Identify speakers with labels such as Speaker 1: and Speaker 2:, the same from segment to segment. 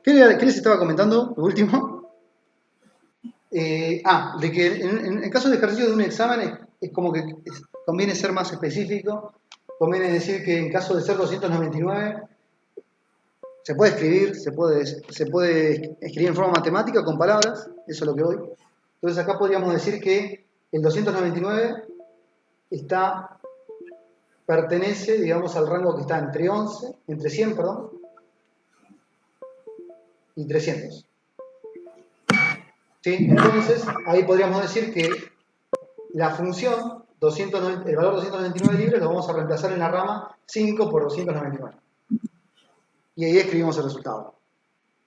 Speaker 1: ¿Qué les estaba comentando? Lo último. De que en caso de ejercicio de un examen es como que conviene ser más específico. Conviene decir que en caso de ser 299 se puede escribir, se puede escribir en forma matemática con palabras, eso es lo que voy. Entonces acá podríamos decir que el 299 está, pertenece, digamos, al rango que está entre 100, perdón, y 300. ¿Sí? Entonces, ahí podríamos decir que la función, el valor 299 libres, lo vamos a reemplazar en la rama 5 por 299. Y ahí escribimos el resultado.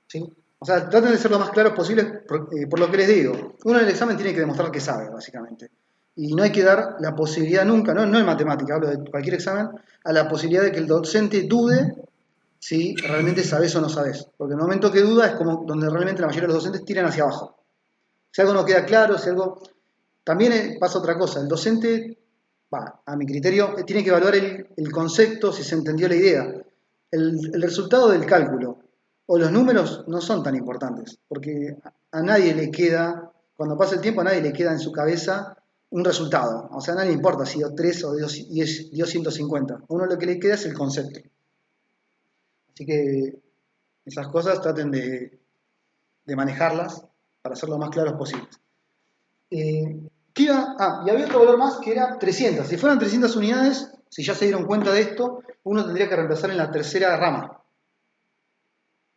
Speaker 1: ¿Sí? O sea, traten de ser lo más claros posible por lo que les digo. Uno en el examen tiene que demostrar que sabe, básicamente. Y no hay que dar la posibilidad nunca, no en matemática, hablo de cualquier examen, a la posibilidad de que el docente dude si realmente sabes o no sabes. Porque en el momento que duda es como donde realmente la mayoría de los docentes tiran hacia abajo. Si algo no queda claro, si algo... También pasa otra cosa, el docente, a mi criterio, tiene que evaluar el concepto, si se entendió la idea. El resultado del cálculo o los números no son tan importantes, porque a nadie le queda, cuando pasa el tiempo, a nadie le queda en su cabeza un resultado. O sea, a nadie le importa si dio 3 o dio 150. A uno lo que le queda es el concepto. Así que esas cosas traten de manejarlas para ser lo más claros posibles. Y había otro valor más que era 300. Si fueran 300 unidades, si ya se dieron cuenta de esto, uno tendría que reemplazar en la tercera rama.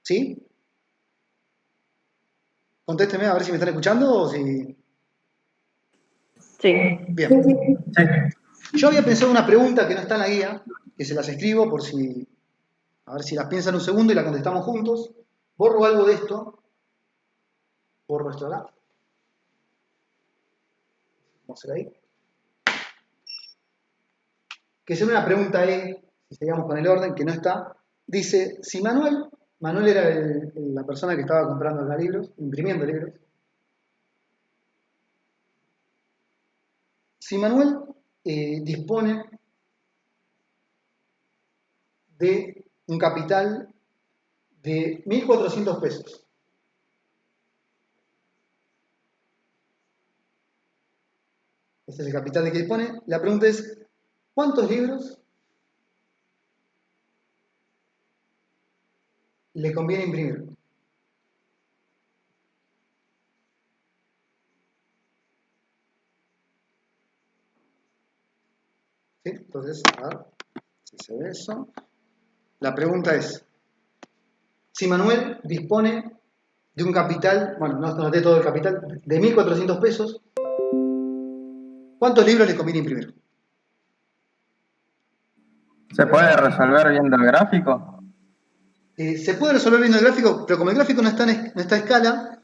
Speaker 1: ¿Sí? Contésteme a ver si me están escuchando o si...
Speaker 2: Sí.
Speaker 1: Bien. Yo había pensado una pregunta que no está en la guía, que se las escribo por si... A ver si las piensan un segundo y la contestamos juntos. Borro algo de esto. Borro esto de acá. Vamos a hacer ahí. Que es una pregunta E, si seguimos con el orden, que no está. Dice, si Manuel era la persona que estaba comprando los libros, imprimiendo libros. Si Manuel dispone de un capital de 1.400 pesos, este es el capital de que dispone, la pregunta es, ¿cuántos libros le conviene imprimir? ¿Sí? Entonces, a ver si se ve eso. La pregunta es, si Manuel dispone de un capital, bueno, no noté todo el capital, de 1.400 pesos, ¿cuántos libros le conviene imprimir?
Speaker 3: ¿Se puede resolver viendo el gráfico?
Speaker 1: Se puede resolver viendo el gráfico, pero como el gráfico no está a escala,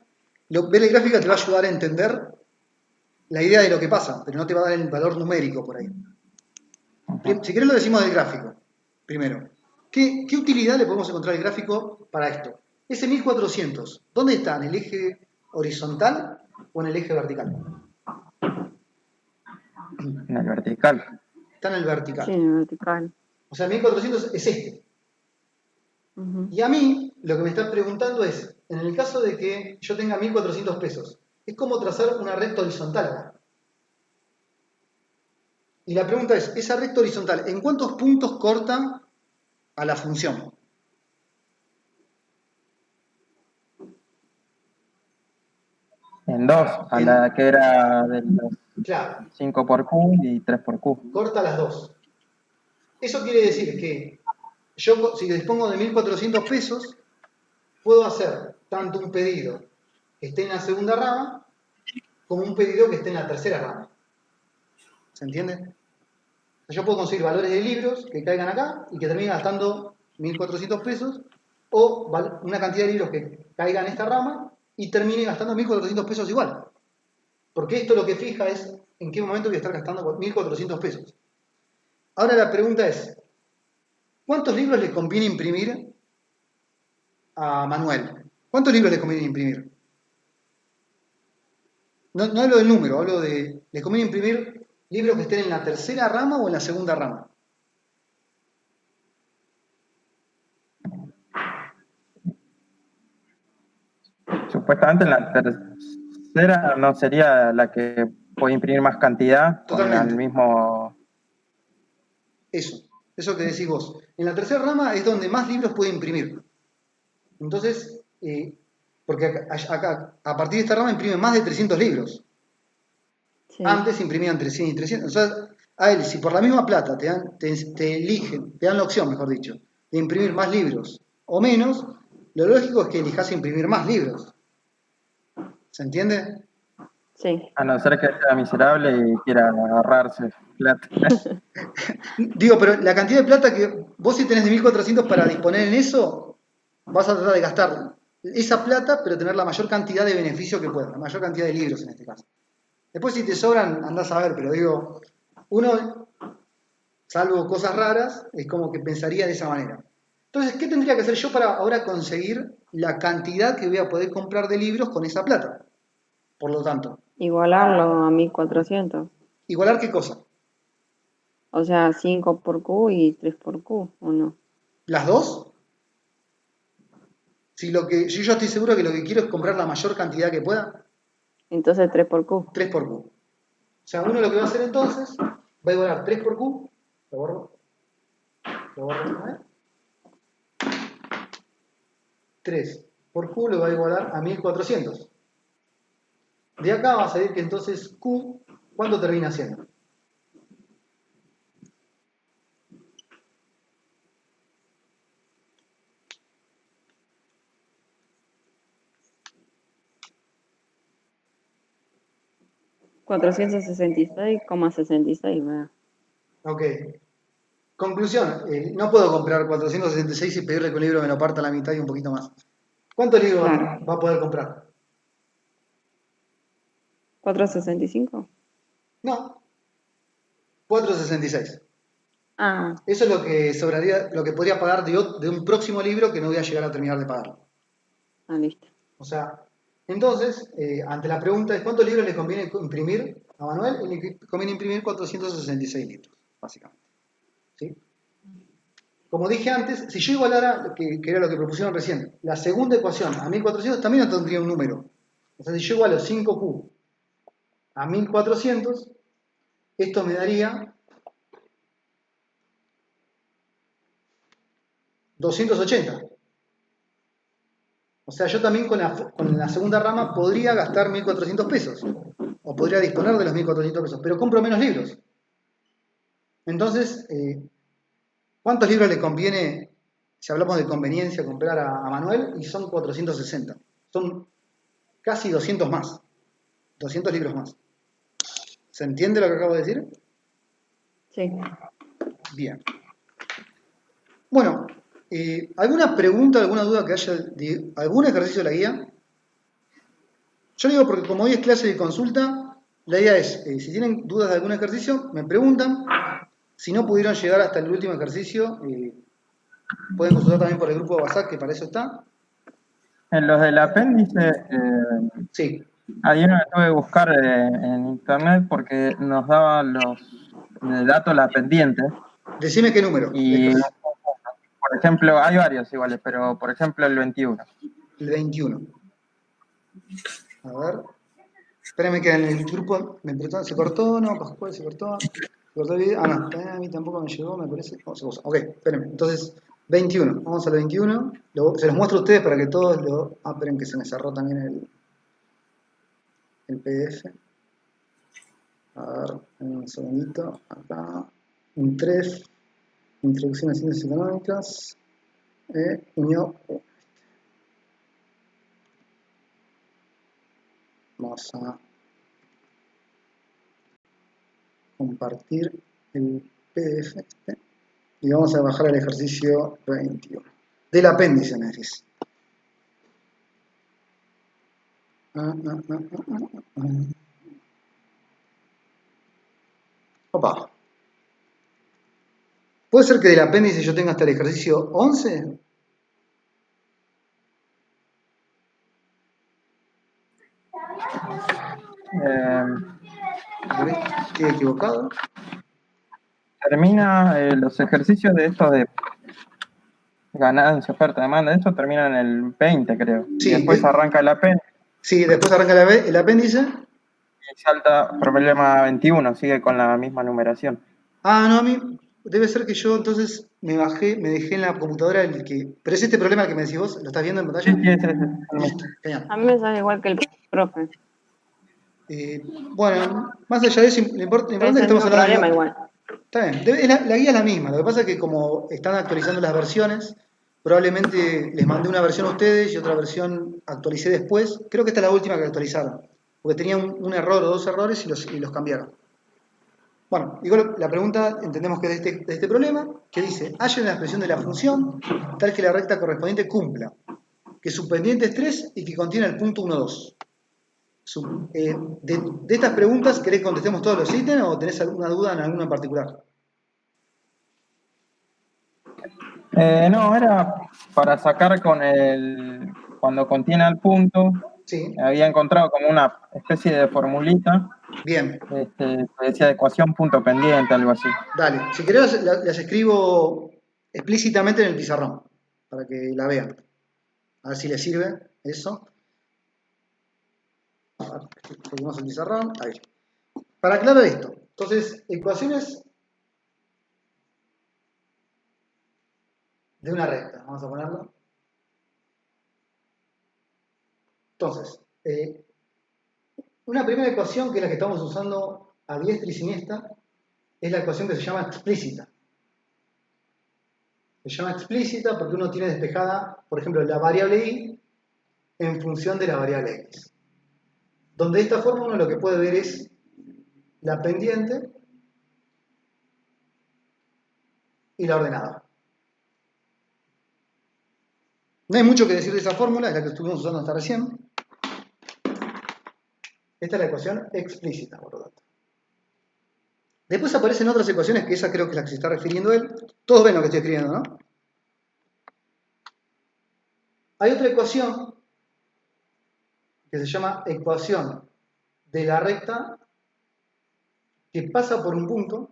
Speaker 1: ver el gráfico te va a ayudar a entender la idea de lo que pasa, pero no te va a dar el valor numérico por ahí. Si querés lo decimos del gráfico, primero. ¿Qué utilidad le podemos encontrar al gráfico para esto? Ese 1400, ¿dónde está? ¿En el eje horizontal o en el eje vertical?
Speaker 3: En el vertical.
Speaker 1: Está en el vertical.
Speaker 2: Sí, en el vertical.
Speaker 1: O sea, 1400 es este. Y a mí, lo que me estás preguntando es, en el caso de que yo tenga 1.400 pesos, es como trazar una recta horizontal acá. Y la pregunta es, esa recta horizontal, ¿en cuántos puntos corta a la función?
Speaker 3: En dos, a la que era de los
Speaker 1: Claro,
Speaker 3: 5 por Q y 3 por Q.
Speaker 1: corta las dos. Eso quiere decir que yo, si dispongo de 1.400 pesos, puedo hacer tanto un pedido que esté en la segunda rama, como un pedido que esté en la tercera rama. ¿Se entiende? Yo puedo conseguir valores de libros que caigan acá y que termine gastando 1.400 pesos, o una cantidad de libros que caiga en esta rama y termine gastando 1.400 pesos igual. Porque esto lo que fija es en qué momento voy a estar gastando 1.400 pesos. Ahora la pregunta es, ¿cuántos libros le conviene imprimir a Manuel? ¿Cuántos libros le conviene imprimir? No hablo del número, hablo de, ¿le conviene imprimir libros que estén en la tercera rama o en la segunda rama?
Speaker 3: supuestamente en la tercera no sería la que puede imprimir más cantidad con
Speaker 1: Totalmente.
Speaker 3: el mismo...
Speaker 1: Eso que decís vos. En la tercera rama es donde más libros puede imprimir. Entonces, porque a partir de esta rama imprime más de 300 libros.
Speaker 2: Sí.
Speaker 1: Antes imprimían entre 100 y 300. O sea, a él, si por la misma plata te dan la opción, mejor dicho, de imprimir más libros o menos, lo lógico es que elijas imprimir más libros. ¿Se entiende?
Speaker 2: Sí.
Speaker 3: A no ser que sea miserable y quiera agarrarse plata.
Speaker 1: Digo, pero la cantidad de plata que vos si tenés de 1.400 para disponer en eso, vas a tratar de gastar esa plata, pero tener la mayor cantidad de beneficio que puedas, la mayor cantidad de libros en este caso. Después si te sobran, andás a ver, pero digo, uno, salvo cosas raras, es como que pensaría de esa manera. Entonces, ¿qué tendría que hacer yo para ahora conseguir la cantidad que voy a poder comprar de libros con esa plata? Por lo tanto,
Speaker 2: Igualarlo a 1400.
Speaker 1: ¿igualar qué cosa?
Speaker 2: O sea, 5 por Q y 3 por Q, ¿o no?
Speaker 1: ¿Las dos? Si yo estoy seguro que lo que quiero es comprar la mayor cantidad que pueda,
Speaker 2: Entonces 3 por Q.
Speaker 1: 3 por Q. O sea, uno lo que va a hacer entonces, va a igualar 3 por Q, lo borro, ¿eh? 3 por Q lo va a igualar a 1400. De acá va a salir que entonces Q, ¿cuánto termina siendo?
Speaker 2: $466,66, ¿verdad?
Speaker 1: Ok. Conclusión, no puedo comprar 466 y pedirle que un libro me lo parta a la mitad y un poquito más. ¿Cuántos libros
Speaker 2: Claro.
Speaker 1: va a poder comprar?
Speaker 2: ¿465?
Speaker 1: No, 466.
Speaker 2: Ah,
Speaker 1: Eso es lo que sobraría, lo que podría pagar de un próximo libro que no voy a llegar a terminar de pagar.
Speaker 2: listo.
Speaker 1: O sea, entonces, ante la pregunta de cuántos libros le conviene imprimir a Manuel, le conviene imprimir 466 libros, básicamente. ¿Sí? Como dije antes, si yo igualara, que era lo que propusieron recién, la segunda ecuación a 1400 también no tendría un número. O sea, si yo igualo 5Q a 1400, esto me daría 280. O sea, yo también con la segunda rama podría gastar 1.400 pesos. O podría disponer de los 1.400 pesos, pero compro menos libros. Entonces, ¿cuántos libros le conviene, si hablamos de conveniencia, comprar a Manuel? Y son 460. Son casi 200 más. 200 libros más. ¿Se entiende lo que acabo de decir?
Speaker 2: Sí.
Speaker 1: Bien. Bueno, ¿alguna pregunta, alguna duda que haya de algún ejercicio de la guía? Yo digo porque como hoy es clase de consulta, la idea es, si tienen dudas de algún ejercicio, me preguntan. Si no pudieron llegar hasta el último ejercicio, pueden consultar también por el grupo de WhatsApp, que para eso está.
Speaker 3: En los del apéndice,
Speaker 1: Sí,
Speaker 3: hay uno que tuve que buscar en internet porque nos daba los datos las pendientes.
Speaker 1: decime qué número.
Speaker 3: Y, por ejemplo, hay varios iguales, pero por ejemplo el 21.
Speaker 1: El 21. A ver. Espérenme que en el grupo se cortó, no, Pascual se cortó. Se cortó el video. Ah, no, a mí tampoco me llegó, me parece. Oh, se puso. Ok, espérenme. Entonces, 21. Vamos al 21. Se los muestro a ustedes para que todos lo. Ah, esperen que se me cerró también el PDF. A ver, un segundito. Acá. Un 3. Introducción a ciencias económicas. Unión. Vamos a compartir el PDF este, y vamos a bajar el ejercicio 21. Del apéndice, me decís. Opa. ¿Puede ser que del apéndice yo tenga hasta el ejercicio 11? ¿Estoy equivocado?
Speaker 3: Termina los ejercicios de estos de ganancia, oferta, demanda, eso termina en el 20, creo.
Speaker 1: Sí,
Speaker 3: Y después arranca el apéndice
Speaker 1: Sí, después arranca el apéndice.
Speaker 3: Y salta problema 21, sigue con la misma numeración.
Speaker 1: Ah, no, a mí debe ser que yo entonces me dejé en la computadora el que... Pero es este problema el que me decís vos, ¿lo estás viendo en
Speaker 3: Sí,
Speaker 1: pantalla?
Speaker 3: sí, ese es el mismo.
Speaker 1: Listo, genial.
Speaker 2: A mí me sale igual que el profe.
Speaker 1: Bueno, más allá de eso, lo
Speaker 2: Pero
Speaker 1: importante
Speaker 2: es
Speaker 1: es que
Speaker 2: el
Speaker 1: estamos
Speaker 2: mismo
Speaker 1: hablando del
Speaker 2: problema
Speaker 1: mismo...
Speaker 2: igual.
Speaker 1: Está bien, la guía es la misma, lo que pasa es que como están actualizando las versiones, probablemente les mandé una versión a ustedes y otra versión actualicé después. Creo que esta es la última que actualizaron, porque tenía un error o dos errores y los cambiaron. Bueno, igual la pregunta entendemos que es de este problema, que dice, hallen la expresión de la función tal que la recta correspondiente cumpla, que su pendiente es 3 y que contiene el punto 1, 2. De estas preguntas, ¿querés que contestemos todos los ítems o tenés alguna duda en alguna en particular?
Speaker 3: No, era para sacar cuando contiene el punto,
Speaker 1: Sí,
Speaker 3: había encontrado como una especie de formulita,
Speaker 1: bien,
Speaker 3: que decía ecuación punto pendiente, algo así.
Speaker 1: dale. Si querés las escribo explícitamente en el pizarrón, para que la vean. A ver si les sirve eso. A ver, seguimos el pizarrón, ahí. Para aclarar esto, entonces, ecuaciones de una recta, vamos a ponerlo. Entonces, una primera ecuación que es la que estamos usando a diestra y siniestra es la ecuación que se llama explícita. Se llama explícita porque uno tiene despejada, por ejemplo, la variable y en función de la variable x. Donde de esta forma uno lo que puede ver es la pendiente y la ordenada. No hay mucho que decir de esa fórmula, es la que estuvimos usando hasta recién. Esta es la ecuación explícita, por lo tanto. Después aparecen otras ecuaciones, que esa creo que es la que se está refiriendo él. Todos ven lo que estoy escribiendo, ¿no? Hay otra ecuación que se llama ecuación de la recta que pasa por un punto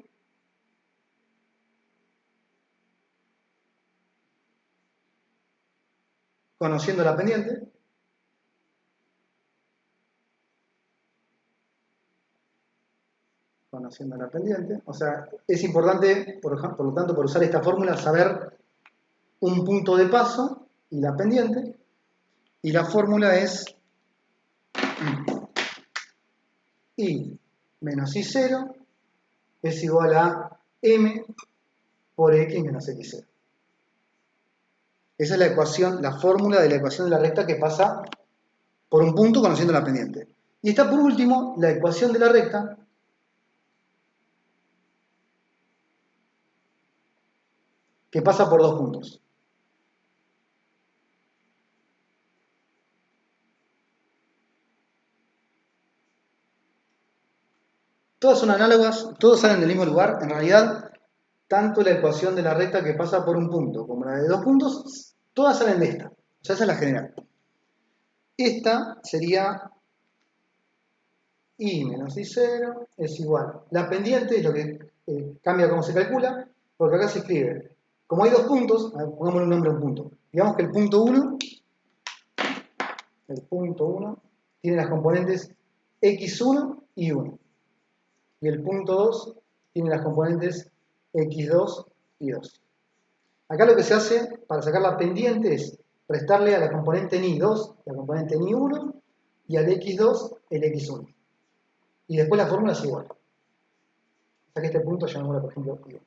Speaker 1: conociendo la pendiente. Conociendo la pendiente. O sea, es importante, por lo tanto, por usar esta fórmula, saber un punto de paso y la pendiente. Y la fórmula es I menos I0 es igual a M por X menos X0. Esa es la ecuación, la fórmula de la ecuación de la recta que pasa por un punto conociendo la pendiente. Y está por último la ecuación de la recta que pasa por dos puntos. Todas son análogas, todos salen del mismo lugar. En realidad, tanto la ecuación de la recta que pasa por un punto como la de dos puntos, todas salen de esta. O sea, esa es la general. Esta sería I menos I0 es igual. La pendiente es lo que cambia cómo se calcula, porque acá se escribe, como hay dos puntos, pongámosle un nombre a un punto. Digamos que el punto 1 tiene las componentes x1 y 1. Y el punto 2 tiene las componentes x2 y 2. Acá lo que se hace para sacar la pendiente es restarle a la componente ni2 la componente ni1 y al x2 el x1. Y después la fórmula es igual. O sea que este punto llamémoslo, por ejemplo, I1.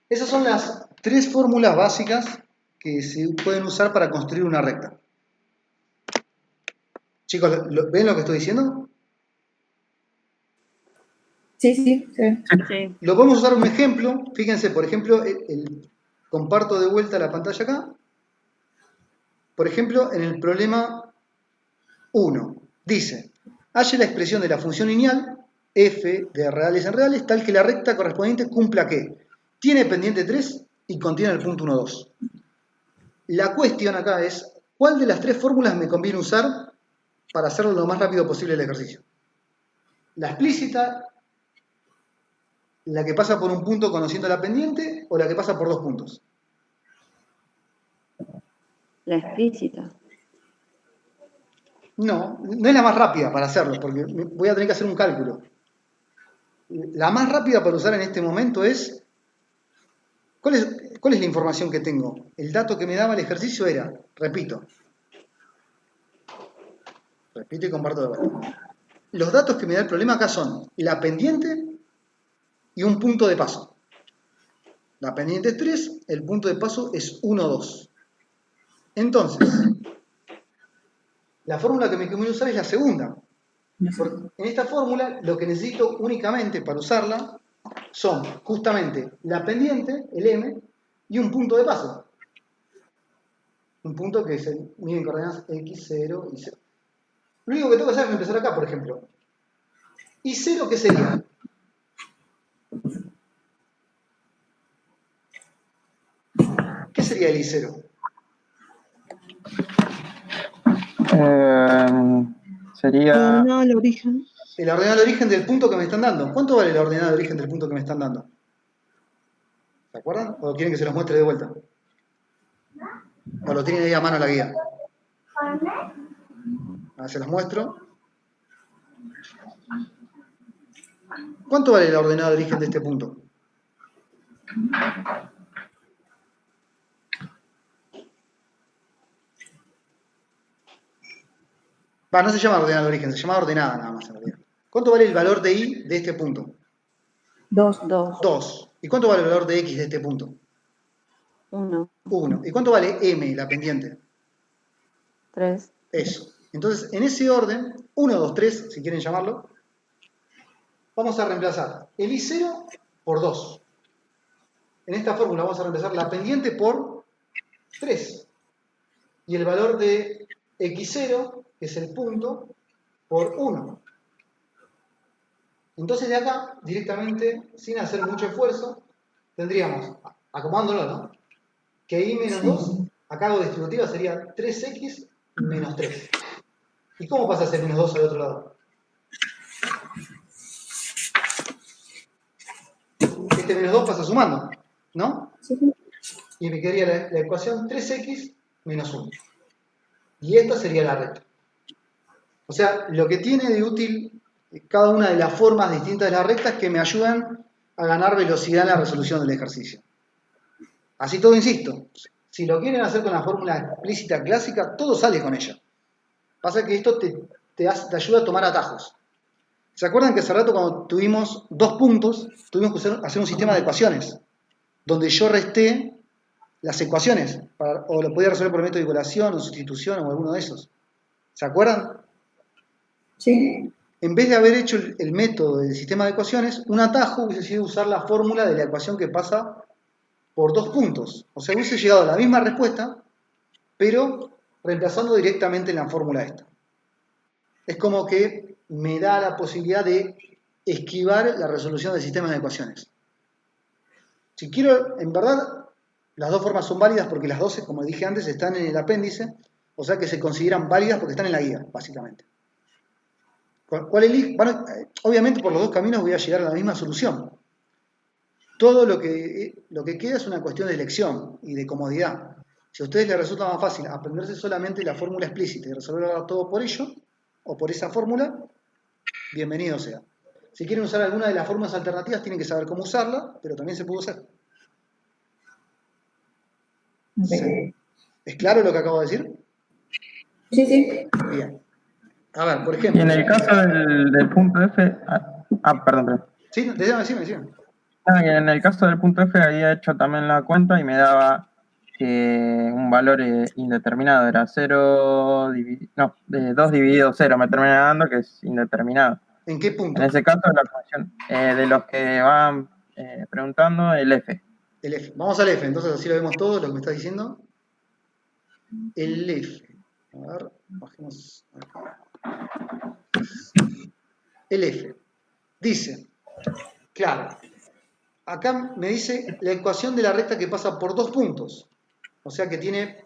Speaker 1: Esas son las tres fórmulas básicas que se pueden usar para construir una recta. Chicos, ¿ven lo que estoy diciendo?
Speaker 4: Sí, sí, sí.
Speaker 2: Sí.
Speaker 1: Lo podemos usar un ejemplo. Fíjense, por ejemplo, comparto de vuelta la pantalla acá. Por ejemplo, en el problema 1, dice, halle la expresión de la función lineal, f de reales en reales, tal que la recta correspondiente cumpla que tiene pendiente 3 y contiene el punto 1, 2. La cuestión acá es, ¿cuál de las tres fórmulas me conviene usar para hacerlo lo más rápido posible el ejercicio? ¿La explícita, la que pasa por un punto conociendo la pendiente, o la que pasa por dos puntos?
Speaker 2: La explícita.
Speaker 1: No, no es la más rápida para hacerlo, porque voy a tener que hacer un cálculo. La más rápida para usar en este momento es, ¿cuál es la información que tengo? El dato que me daba el ejercicio era, repito y comparto de vuelta. Los datos que me da el problema acá son la pendiente y un punto de paso. La pendiente es 3, el punto de paso es 1, 2. Entonces, la fórmula que me conviene usar es la segunda. Porque en esta fórmula lo que necesito únicamente para usarla son justamente la pendiente, el m, y un punto de paso. Un punto que es el mide en coordenadas x0 y 0. Lo único que tengo que hacer es empezar acá, por ejemplo. ¿Y 0 qué sería? ¿Qué sería el I0?
Speaker 3: Sería
Speaker 4: No, el origen.
Speaker 1: El ordenado de origen del punto que me están dando. ¿Cuánto vale el ordenado de origen del punto que me están dando? ¿Se acuerdan? ¿O quieren que se los muestre de vuelta? ¿O lo tienen ahí a mano la guía? Ahora se los muestro. ¿Cuánto vale el ordenado de origen de este punto? No se llama ordenado de origen, se llama ordenada nada más en realidad. ¿Cuánto vale el valor de i de este punto?
Speaker 4: 2.
Speaker 1: 2. ¿Y cuánto vale el valor de x de este punto?
Speaker 2: 1,
Speaker 1: 1. ¿Y cuánto vale m, la pendiente?
Speaker 2: 3,
Speaker 1: Eso. Entonces, en ese orden, 1, 2, 3, si quieren llamarlo, vamos a reemplazar el I0 por 2. En esta fórmula vamos a reemplazar la pendiente por 3. Y el valor de x0, que es el punto, por 1. Entonces de acá, directamente, sin hacer mucho esfuerzo, tendríamos, acomodándolo, ¿no? Que i menos 2, a cargo distributiva, sería 3x menos 3. ¿Y cómo pasa a ser menos 2 al otro lado? Este menos 2 pasa sumando, ¿no?
Speaker 4: Sí.
Speaker 1: Y me quedaría la ecuación 3x menos 1. Y esta sería la recta. O sea, lo que tiene de útil cada una de las formas distintas de la recta es que me ayudan a ganar velocidad en la resolución del ejercicio. Así todo, insisto, si lo quieren hacer con la fórmula explícita clásica, todo sale con ella. Pasa que esto te ayuda a tomar atajos. ¿Se acuerdan que hace rato cuando tuvimos 2 puntos, tuvimos que hacer un sistema de ecuaciones? Donde yo resté las ecuaciones, o lo podía resolver por método de igualación o sustitución o alguno de esos. ¿Se acuerdan?
Speaker 4: Sí.
Speaker 1: En vez de haber hecho el método del sistema de ecuaciones, un atajo hubiese sido usar la fórmula de la ecuación que pasa por 2 puntos. O sea, hubiese llegado a la misma respuesta, pero reemplazando directamente en la fórmula esta. Es como que me da la posibilidad de esquivar la resolución del sistema de ecuaciones. Si quiero, en verdad, las dos formas son válidas porque las dos, como dije antes, están en el apéndice, o sea que se consideran válidas porque están en la guía, básicamente. ¿Cuál elijo? Bueno, obviamente por los dos caminos voy a llegar a la misma solución. Todo lo que queda es una cuestión de elección y de comodidad. Si a ustedes les resulta más fácil aprenderse solamente la fórmula explícita y resolverlo todo por ello, o por esa fórmula, bienvenido sea. Si quieren usar alguna de las fórmulas alternativas, tienen que saber cómo usarla, pero también se puede usar.
Speaker 4: Okay.
Speaker 1: ¿Es claro lo que acabo de decir?
Speaker 4: Sí.
Speaker 1: Bien. A ver, por
Speaker 3: Y
Speaker 1: ejemplo.
Speaker 3: en el caso del punto F... perdón.
Speaker 1: Sí, decime.
Speaker 3: En el caso del punto F había hecho también la cuenta y me daba que un valor indeterminado era 2 dividido 0 me termina dando que es indeterminado.
Speaker 1: ¿En qué punto?
Speaker 3: En ese caso la función de los que van preguntando, el F.
Speaker 1: El F. Vamos al F, entonces así lo vemos todo, lo que me estás diciendo. El F. A ver, bajemos acá. El F. Dice, claro, acá me dice la ecuación de la recta que pasa por 2 puntos. O sea que tiene,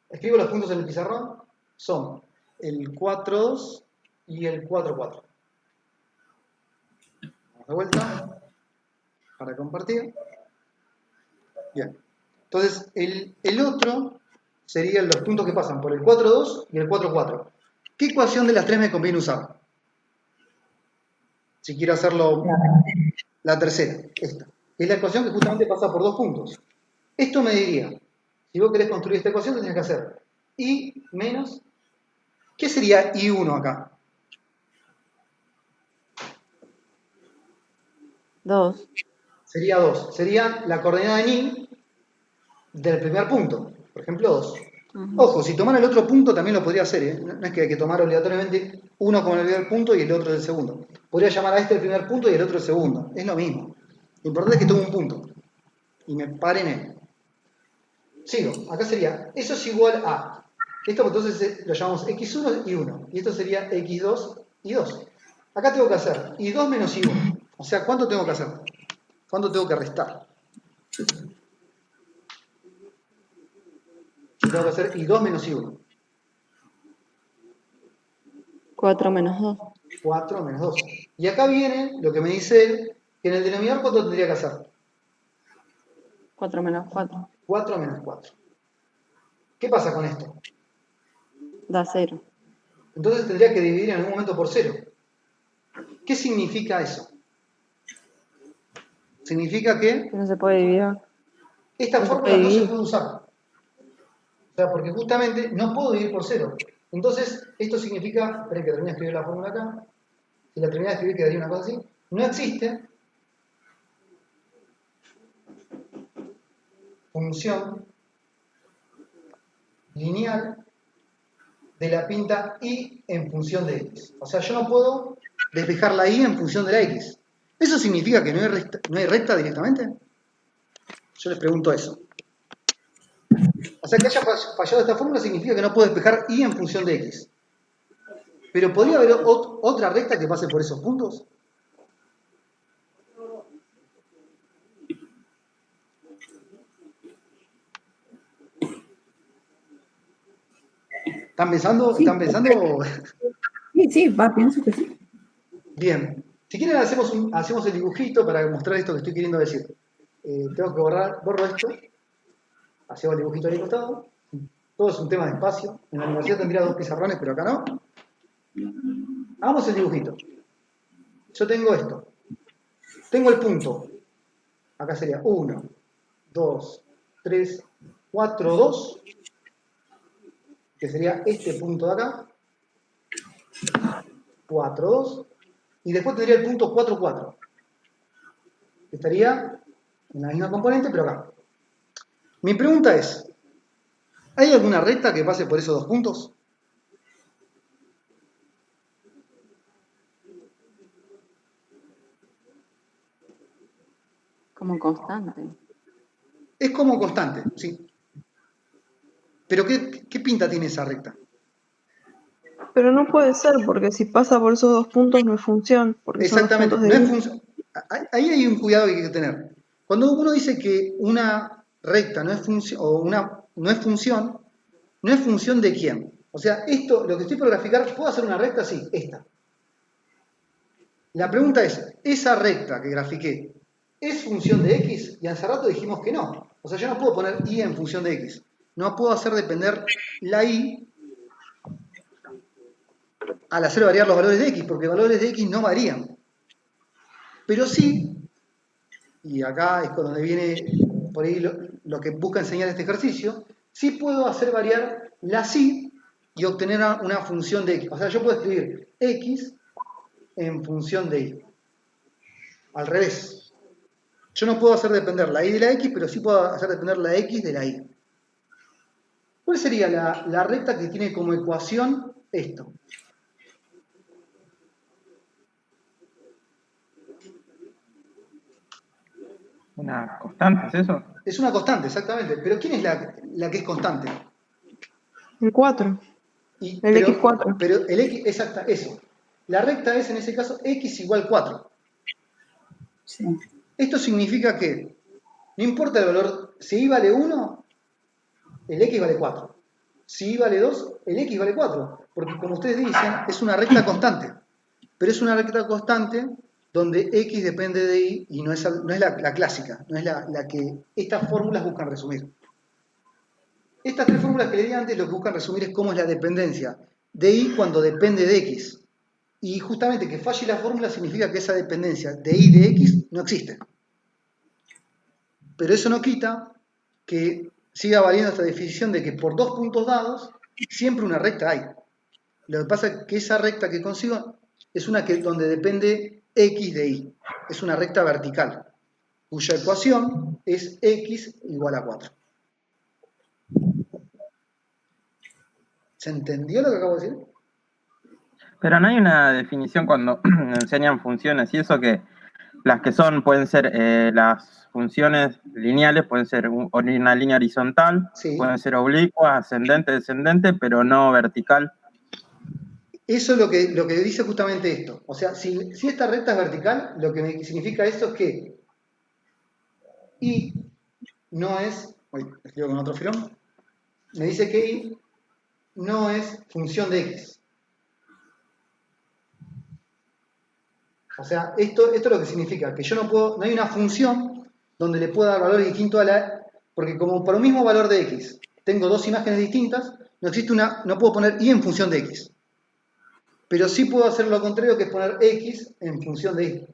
Speaker 1: escribo los puntos en el pizarrón, son el 4,2 y el 4,4. Vamos de vuelta para compartir. Bien. Entonces, el otro serían los puntos que pasan por el 4,2 y el 4,4. ¿Qué ecuación de las tres me conviene usar? Si quiero hacerlo la tercera, esta. Es la ecuación que justamente pasa por 2 puntos. Esto me diría, si vos querés construir esta ecuación, tenés que hacer I menos, ¿qué sería I1 acá?
Speaker 2: 2.
Speaker 1: Sería 2. Sería la coordenada en I del primer punto. Por ejemplo, 2. Ojo, si tomara el otro punto también lo podría hacer, ¿eh? No es que hay que tomar obligatoriamente uno como el primer punto y el otro del segundo. Podría llamar a este el primer punto y el otro el segundo. Es lo mismo. Lo importante es que tome un punto. Y me pare en él. Sigo. Acá sería, eso es igual a. Esto entonces lo llamamos x1 y 1. Y esto sería x2 y 2. Acá tengo que hacer y2 menos y1. O sea, ¿cuánto tengo que hacer? ¿Cuánto tengo que restar? Tengo que hacer y2 menos y1.
Speaker 2: 4 menos 2.
Speaker 1: 4 menos 2. Y acá viene lo que me dice él, que en el denominador, ¿cuánto tendría que hacer?
Speaker 2: 4 menos 4.
Speaker 1: 4 menos 4. ¿Qué pasa con esto?
Speaker 2: Da 0.
Speaker 1: Entonces tendría que dividir en algún momento por 0. ¿Qué significa eso? Significa que
Speaker 2: Que no se puede dividir.
Speaker 1: esta
Speaker 2: No se
Speaker 1: fórmula
Speaker 2: puede
Speaker 1: no se
Speaker 2: dividir.
Speaker 1: puede usar. O sea, porque justamente no puedo dividir por 0. Entonces, esto significa, esperen que termine de escribir la fórmula acá. Si la terminara de escribir quedaría una cosa así. No existe función lineal de la pinta y en función de x. O sea, yo no puedo despejar la y en función de la x. ¿Eso significa que no hay recta directamente? Yo les pregunto eso. O sea, que haya fallado esta fórmula significa que no puedo despejar y en función de x. Pero ¿podría haber otra recta que pase por esos puntos? ¿Están pensando?
Speaker 4: Sí.
Speaker 1: ¿Están pensando?
Speaker 4: Sí, pienso que sí.
Speaker 1: Bien. Si quieren hacemos el dibujito para mostrar esto que estoy queriendo decir. Tengo que borro esto. Hacemos el dibujito ahí al costado. Todo es un tema de espacio. En la universidad tendría 2 pizarrones, pero acá no. Hagamos el dibujito. Yo tengo esto. Tengo el punto. Acá sería 1, 2, 3, 4, 2. Que sería este punto de acá. 4, 2. Y después tendría el punto 4, 4. Que estaría en la misma componente, pero acá. Mi pregunta es, ¿hay alguna recta que pase por esos 2 puntos?
Speaker 2: Como constante.
Speaker 1: Es como constante, sí. Pero ¿qué pinta tiene esa recta?
Speaker 5: Pero no puede ser, porque si pasa por esos 2 puntos no es función, porque son los
Speaker 1: Exactamente,
Speaker 5: puntos
Speaker 1: no
Speaker 5: de
Speaker 1: es
Speaker 5: y.
Speaker 1: función. Ahí hay un cuidado que hay que tener. Cuando uno dice que una recta no es función, no es función de quién. O sea, esto, lo que estoy por graficar, ¿puedo hacer una recta? Sí, esta. La pregunta es, ¿esa recta que grafiqué es función de x? Y hace rato dijimos que no. O sea, yo no puedo poner y en función de x. No puedo hacer depender la y al hacer variar los valores de x, porque los valores de x no varían. Pero sí, y acá es donde viene por ahí lo que busca enseñar este ejercicio, sí puedo hacer variar la y y obtener una función de x. O sea, yo puedo escribir x en función de y. Al revés. Yo no puedo hacer depender la y de la x, pero sí puedo hacer depender la x de la y. ¿Cuál sería la recta que tiene como ecuación esto?
Speaker 3: Una constante, ¿es eso?
Speaker 1: Es una constante, exactamente. Pero ¿quién es la que es constante?
Speaker 5: El 4. El X4.
Speaker 1: Pero el x, exacta, eso. La recta es en ese caso x igual 4.
Speaker 4: Sí.
Speaker 1: Esto significa que no importa el valor, si y vale 1, el x vale 4. Si y vale 2, el x vale 4. Porque como ustedes dicen, es una recta constante. Pero es una recta constante donde x depende de y y no es la clásica, no es la que estas fórmulas buscan resumir. Estas 3 fórmulas que le di antes lo que buscan resumir es cómo es la dependencia de y cuando depende de x. Y justamente que falle la fórmula significa que esa dependencia de y de x no existe. Pero eso no quita que siga valiendo esta definición de que por dos puntos dados siempre una recta hay. Lo que pasa es que esa recta que consigo es una que donde depende x de y. Es una recta vertical, cuya ecuación es x igual a 4. ¿Se entendió lo que acabo de decir?
Speaker 3: Pero no hay una definición cuando enseñan funciones y eso que las que son pueden ser las funciones lineales, pueden ser una línea horizontal,
Speaker 1: Sí.
Speaker 3: pueden ser oblicuas, ascendente, descendente, pero no vertical.
Speaker 1: Eso es lo que dice justamente esto. O sea, si esta recta es vertical, lo que significa esto es que y no es, escribo con otro filón, me dice que y no es función de x. O sea, esto es lo que significa, que yo no hay una función donde le pueda dar valores distintos a la, porque como por un mismo valor de x tengo dos imágenes distintas, no puedo poner y en función de x. Pero sí puedo hacer lo contrario, que es poner x en función de y.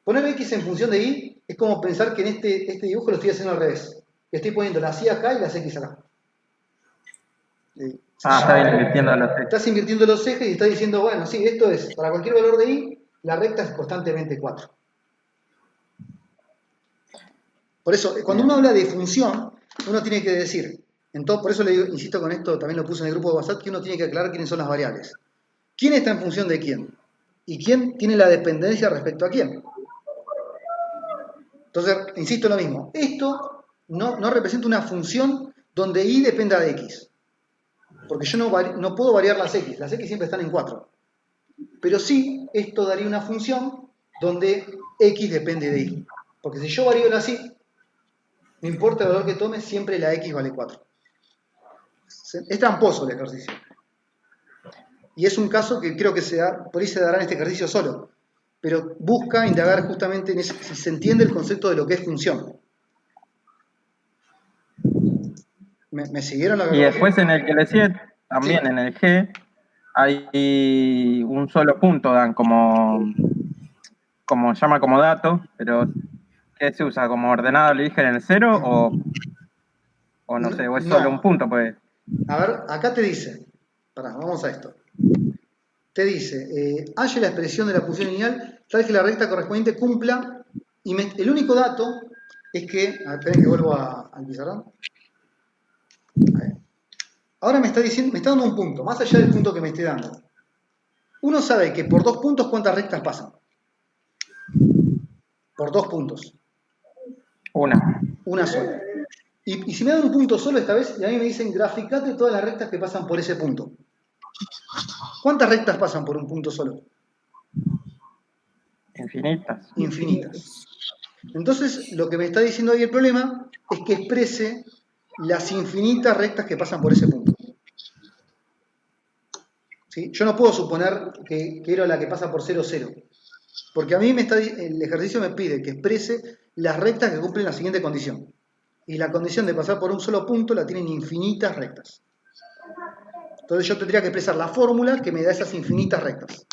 Speaker 1: Poner x en función de y es como pensar que en este dibujo lo estoy haciendo al revés. Estoy poniendo las y acá y las x acá.
Speaker 3: Está bien invirtiendo los ejes.
Speaker 1: Estás invirtiendo los ejes y estás diciendo, bueno, sí, esto es, para cualquier valor de y, la recta es constantemente 4. Por eso, cuando uno habla de función, uno tiene que decir, por eso le digo, insisto con esto, también lo puse en el grupo de WhatsApp, que uno tiene que aclarar quiénes son las variables. ¿Quién está en función de quién? ¿Y quién tiene la dependencia respecto a quién? Entonces, insisto en lo mismo, esto no representa una función donde y dependa de x. Porque yo no puedo variar las x siempre están en 4. Pero sí, esto daría una función donde x depende de y. Porque si yo varío las y, no importa el valor que tome, siempre la x vale 4. Es tramposo el ejercicio. Y es un caso que creo que por ahí se dará en este ejercicio solo. Pero busca indagar justamente en si se entiende el concepto de lo que es función. ¿Me siguieron lo que
Speaker 3: Y
Speaker 1: acabo de
Speaker 3: después
Speaker 1: decir?
Speaker 3: en el que le sigue, también
Speaker 1: Sí.
Speaker 3: en el G, hay un solo punto, dan como llama como dato, pero ¿qué se usa? ¿Como ordenado le dije en el 0 o no sé, o es solo un
Speaker 1: No.
Speaker 3: punto? Pues
Speaker 1: A ver, acá te dice, vamos a esto. Te dice, halle la expresión de la función lineal tal que la recta correspondiente cumpla, y el único dato es que, esperen que vuelvo al pizarrón. Ahora me está dando un punto, más allá del punto que me esté dando. Uno sabe que por 2 puntos, ¿cuántas rectas pasan? Por 2 puntos. Una sola. Y si me dan un punto solo esta vez, y a mí me dicen, graficate todas las rectas que pasan por ese punto. ¿Cuántas rectas pasan por un punto solo?
Speaker 3: infinitas.
Speaker 1: Infinitas. Entonces, lo que me está diciendo ahí el problema es que exprese las infinitas rectas que pasan por ese punto. ¿Sí? Yo no puedo suponer que quiero la que pasa por 0, 0. Porque a mí el ejercicio me pide que exprese las rectas que cumplen la siguiente condición. Y la condición de pasar por un solo punto la tienen infinitas rectas. Entonces yo tendría que expresar la fórmula que me da esas infinitas rectas.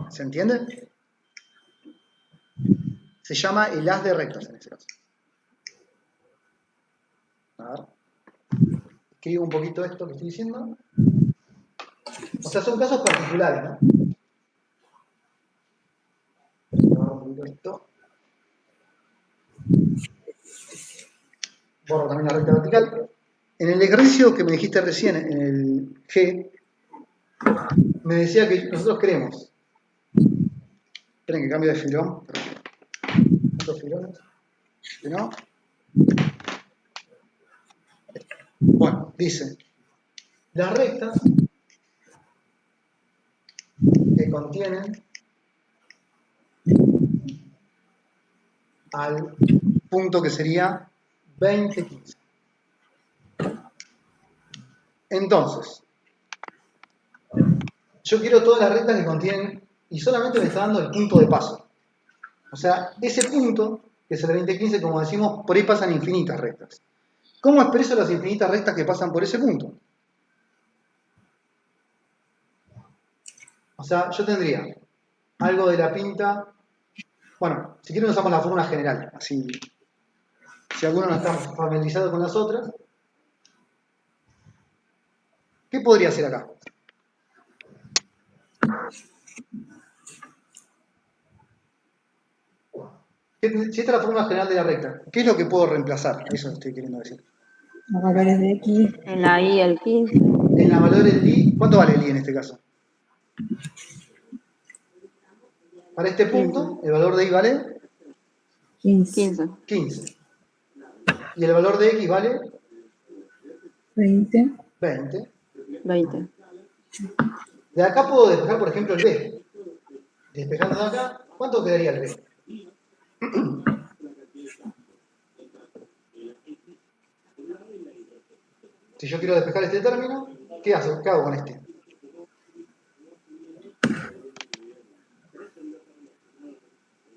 Speaker 1: ¿Se entiende? Se llama el haz de rectas en este caso. A ver. Escribo un poquito esto que estoy diciendo. O sea, son casos particulares, ¿no? Borro un poquito esto. Borro también la recta vertical. En el ejercicio que me dijiste recién, en el G, me decía que nosotros queremos. Esperen que cambio de filón. Otros filones. Si no. Bueno, dice. Las rectas que contienen al punto que sería 20, 15. Entonces, yo quiero todas las rectas que contienen, y solamente me está dando el punto de paso. O sea, ese punto, que es el 20, 15, como decimos, por ahí pasan infinitas rectas. ¿Cómo expreso las infinitas rectas que pasan por ese punto? O sea, yo tendría algo de la pinta. Bueno, si quieren usamos la fórmula general, así. Si alguno no está familiarizado con las otras, ¿qué podría hacer acá? Si esta es la fórmula general de la recta, ¿qué es lo que puedo reemplazar? Eso estoy queriendo decir.
Speaker 4: Los valores de X,
Speaker 2: En la I el 15,
Speaker 1: En la valor del i, ¿cuánto vale el i en este caso? Para este
Speaker 2: 15,
Speaker 1: punto, el valor de i vale
Speaker 4: 15,
Speaker 2: 15,
Speaker 1: 15. Y el valor de x vale
Speaker 4: 20,
Speaker 1: 20.
Speaker 2: 20.
Speaker 1: De acá puedo despejar, por ejemplo, el b. Despejando de acá, ¿cuánto quedaría el b? Si yo quiero despejar este término, ¿qué hago? ¿Qué hago con este?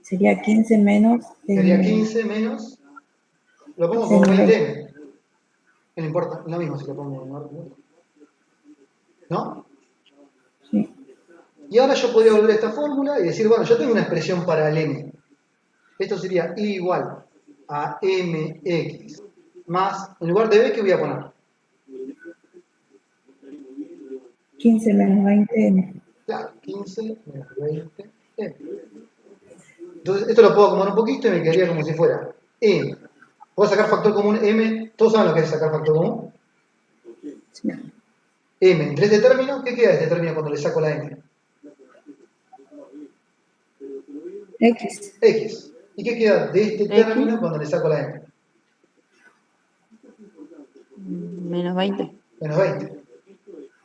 Speaker 4: sería 15 menos
Speaker 1: Sería 15 menos, lo pongo como 20m. No importa, es lo mismo si lo pongo, ¿no?
Speaker 4: Sí.
Speaker 1: Y ahora yo podría volver a esta fórmula y decir, bueno, yo tengo una expresión para el m. Esto sería i igual a mx más, en lugar de b, ¿qué voy a poner?
Speaker 4: 15 menos 20,
Speaker 1: Claro, 15 menos 20 m. Entonces, esto lo puedo acomodar un poquito y me quedaría como si fuera m. ¿Puedo sacar factor común m? ¿Todos saben lo que es sacar factor común?
Speaker 4: sí.
Speaker 1: M entre este término, ¿qué queda de este término cuando le saco la m?
Speaker 4: X,
Speaker 1: X. ¿Y qué queda de este
Speaker 2: X,
Speaker 1: término cuando le saco la m?
Speaker 2: menos 20.
Speaker 1: Menos 20.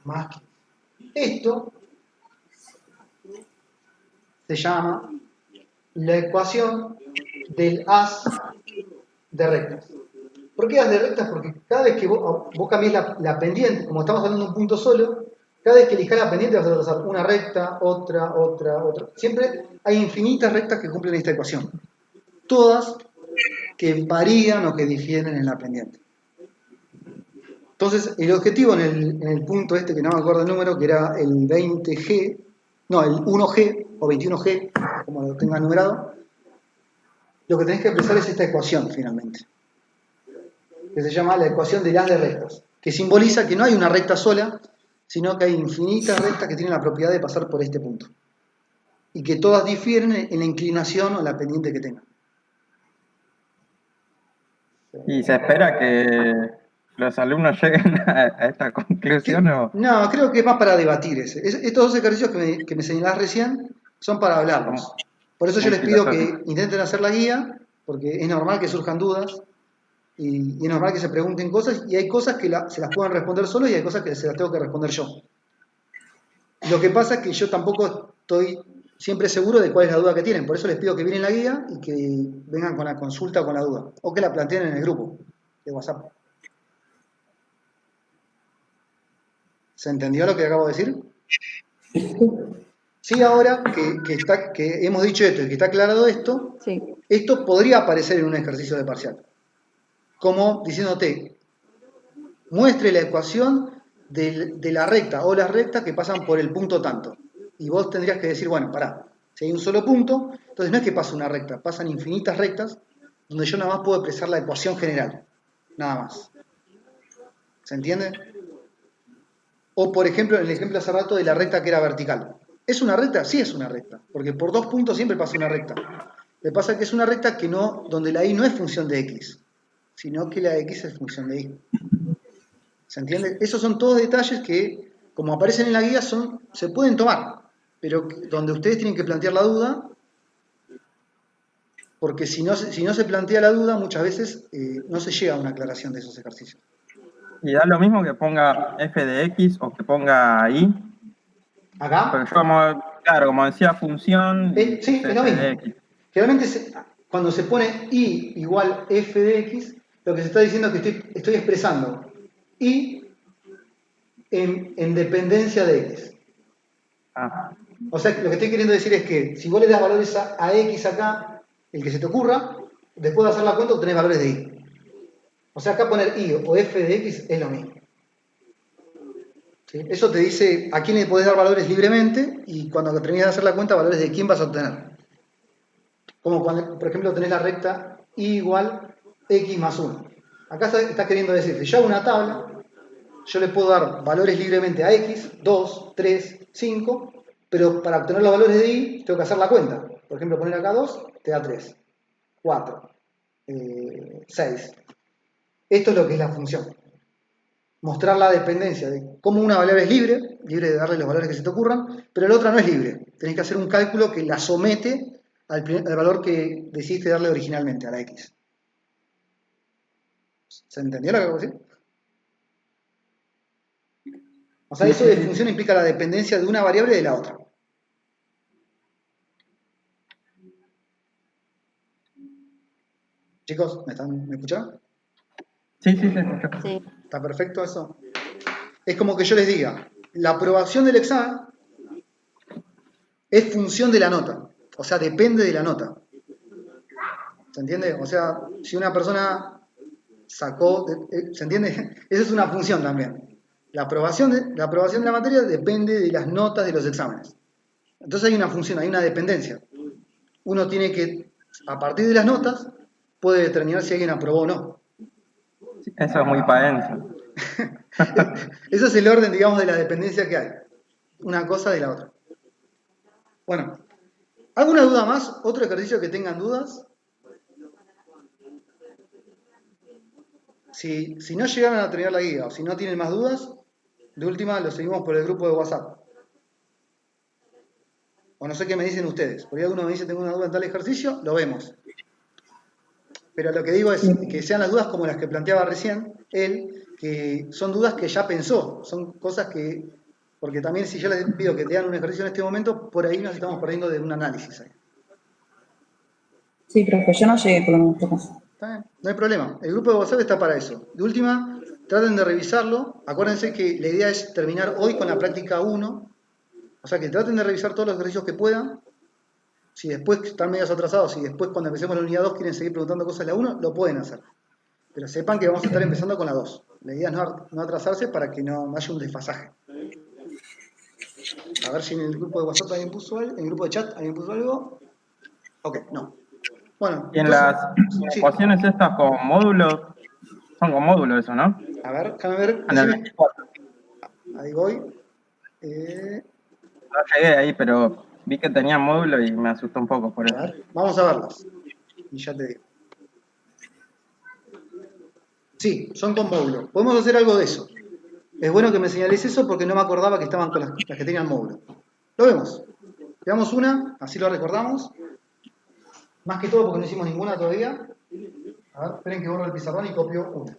Speaker 1: Más 15. Esto se llama la ecuación del haz de rectas. ¿Por qué haz de rectas? Porque cada vez que vos cambiés la pendiente, como estamos hablando de un punto solo, cada vez que elijas la pendiente vas a trazar una recta, otra. Siempre hay infinitas rectas que cumplen esta ecuación. Todas que varían o que difieren en la pendiente. Entonces, el objetivo en el punto este, que no me acuerdo el número, que era el 20G, no, el 1G o 21G, como lo tengan numerado, lo que tenés que expresar es esta ecuación finalmente, que se llama la ecuación del haz de rectas, que simboliza que no hay una recta sola, sino que hay infinitas rectas que tienen la propiedad de pasar por este punto, y que todas difieren en la inclinación o la pendiente que tengan.
Speaker 3: ¿Y se espera que los alumnos lleguen a esta conclusión o
Speaker 1: No, creo que es más para debatir ese. Estos dos ejercicios que me señalás recién son para hablarlos. Por eso yo
Speaker 3: muy
Speaker 1: les pido que
Speaker 3: filosóficos?
Speaker 1: intenten hacer la guía, porque es normal que surjan dudas y es normal que se pregunten cosas y hay cosas que se las pueden responder solos y hay cosas que se las tengo que responder yo. Lo que pasa es que yo tampoco estoy siempre seguro de cuál es la duda que tienen, por eso les pido que miren la guía y que vengan con la consulta o con la duda, o que la planteen en el grupo de WhatsApp. ¿Se entendió lo que acabo de decir? Sí, ahora que hemos dicho esto y que está aclarado esto,
Speaker 2: Sí.
Speaker 1: esto podría aparecer en un ejercicio de parcial. Como diciéndote, muestre la ecuación de la recta o las rectas que pasan por el punto tanto. Y vos tendrías que decir, bueno, pará, si hay un solo punto, entonces no es que pasa una recta, pasan infinitas rectas donde yo nada más puedo expresar la ecuación general. Nada más. ¿Se entiende? O, por ejemplo, en el ejemplo hace rato de la recta que era vertical. ¿Es una recta? Sí es una recta, porque por dos puntos siempre pasa una recta. Lo que pasa es que es una recta que no, donde la y no es función de x, sino que la x es función de y. ¿Se entiende? Esos son todos detalles que, como aparecen en la guía, se pueden tomar, pero donde ustedes tienen que plantear la duda, porque si no se plantea la duda, muchas veces no se llega a una aclaración de esos ejercicios.
Speaker 3: ¿Y da lo mismo que ponga f de x o que ponga y?
Speaker 1: ¿Acá?
Speaker 3: Porque yo como decía función, y
Speaker 1: Sí,
Speaker 3: puse
Speaker 1: es lo
Speaker 3: f de
Speaker 1: mismo.
Speaker 3: x.
Speaker 1: Generalmente cuando se pone y igual f de x, lo que se está diciendo es que estoy expresando y en dependencia de x.
Speaker 3: Ah,
Speaker 1: O sea, lo que estoy queriendo decir es que si vos le das valores a x acá, el que se te ocurra, después de hacer la cuenta obtenés valores de y. O sea, acá poner y o f de x es lo mismo. ¿Sí? Eso te dice a quién le podés dar valores libremente y cuando termines de hacer la cuenta, valores de quién vas a obtener. Como cuando, por ejemplo, tenés la recta y igual x más 1. Acá está queriendo decir, si yo hago una tabla, yo le puedo dar valores libremente a x, 2, 3, 5, pero para obtener los valores de y tengo que hacer la cuenta. Por ejemplo, poner acá 2, te da 3, 4, 6. Esto es lo que es la función. Mostrar la dependencia de cómo una variable es libre de darle los valores que se te ocurran, pero la otra no es libre. Tenés que hacer un cálculo que la somete al valor que decidiste darle originalmente, a la x. ¿Se entendió lo que acabo de decir? O sea, eso de función implica la dependencia de una variable de la otra. Chicos, ¿me escucharon?
Speaker 3: Sí, se escuchó.
Speaker 2: Sí.
Speaker 1: ¿Está perfecto eso? Es como que yo les diga, la aprobación del examen es función de la nota. O sea, depende de la nota. ¿Se entiende? O sea, si una persona sacó, ¿se entiende? Esa es una función también. La aprobación de la materia depende de las notas de los exámenes. Entonces hay una función, hay una dependencia. Uno tiene que, a partir de las notas, puede determinar si alguien aprobó o no.
Speaker 3: Eso es muy paense.
Speaker 1: Ese es el orden, digamos, de la dependencia que hay. Una cosa de la otra. Bueno, ¿alguna duda más? ¿Otro ejercicio que tengan dudas? Si no llegaron a terminar la guía o si no tienen más dudas, de última lo seguimos por el grupo de WhatsApp. O no sé qué me dicen ustedes. Por ahí alguno me dice tengo una duda en tal ejercicio, lo vemos. Pero lo que digo es que sean las dudas como las que planteaba recién él, que son dudas que ya pensó, son cosas que, porque también si yo les pido que te hagan un ejercicio en este momento, por ahí nos estamos perdiendo de un análisis ahí.
Speaker 4: Sí, profe, yo no llegué por lo menos.
Speaker 1: ¿Está bien? No hay problema, el grupo de WhatsApp está para eso. De última, traten de revisarlo, acuérdense que la idea es terminar hoy con la práctica 1, o sea que traten de revisar todos los ejercicios que puedan. Si después están medios atrasados, si después cuando empecemos la unidad 2 quieren seguir preguntando cosas de la 1, lo pueden hacer. Pero sepan que vamos a estar empezando con la 2. La idea es no atrasarse para que no haya un desfasaje. A ver si en el grupo de WhatsApp alguien puso algo, en el grupo de chat alguien puso algo. Ok, no. Bueno,
Speaker 3: Y en
Speaker 1: entonces,
Speaker 3: las
Speaker 1: sí.
Speaker 3: ecuaciones estas con módulos, son con módulos eso, ¿no?
Speaker 1: A ver, déjame ver.
Speaker 3: En el
Speaker 1: Decime.
Speaker 3: 24.
Speaker 1: Ahí voy.
Speaker 3: No llegué ahí, pero vi que tenía módulo y me asustó un poco por
Speaker 1: A
Speaker 3: eso.
Speaker 1: ver, vamos a verlas. Y ya te digo. Sí, son con módulo. Podemos hacer algo de eso. Es bueno que me señales eso porque no me acordaba que estaban con las que tenían módulo. Lo vemos. Veamos una, así lo recordamos. Más que todo porque no hicimos ninguna todavía. A ver, esperen que borro el pizarrón y copio una.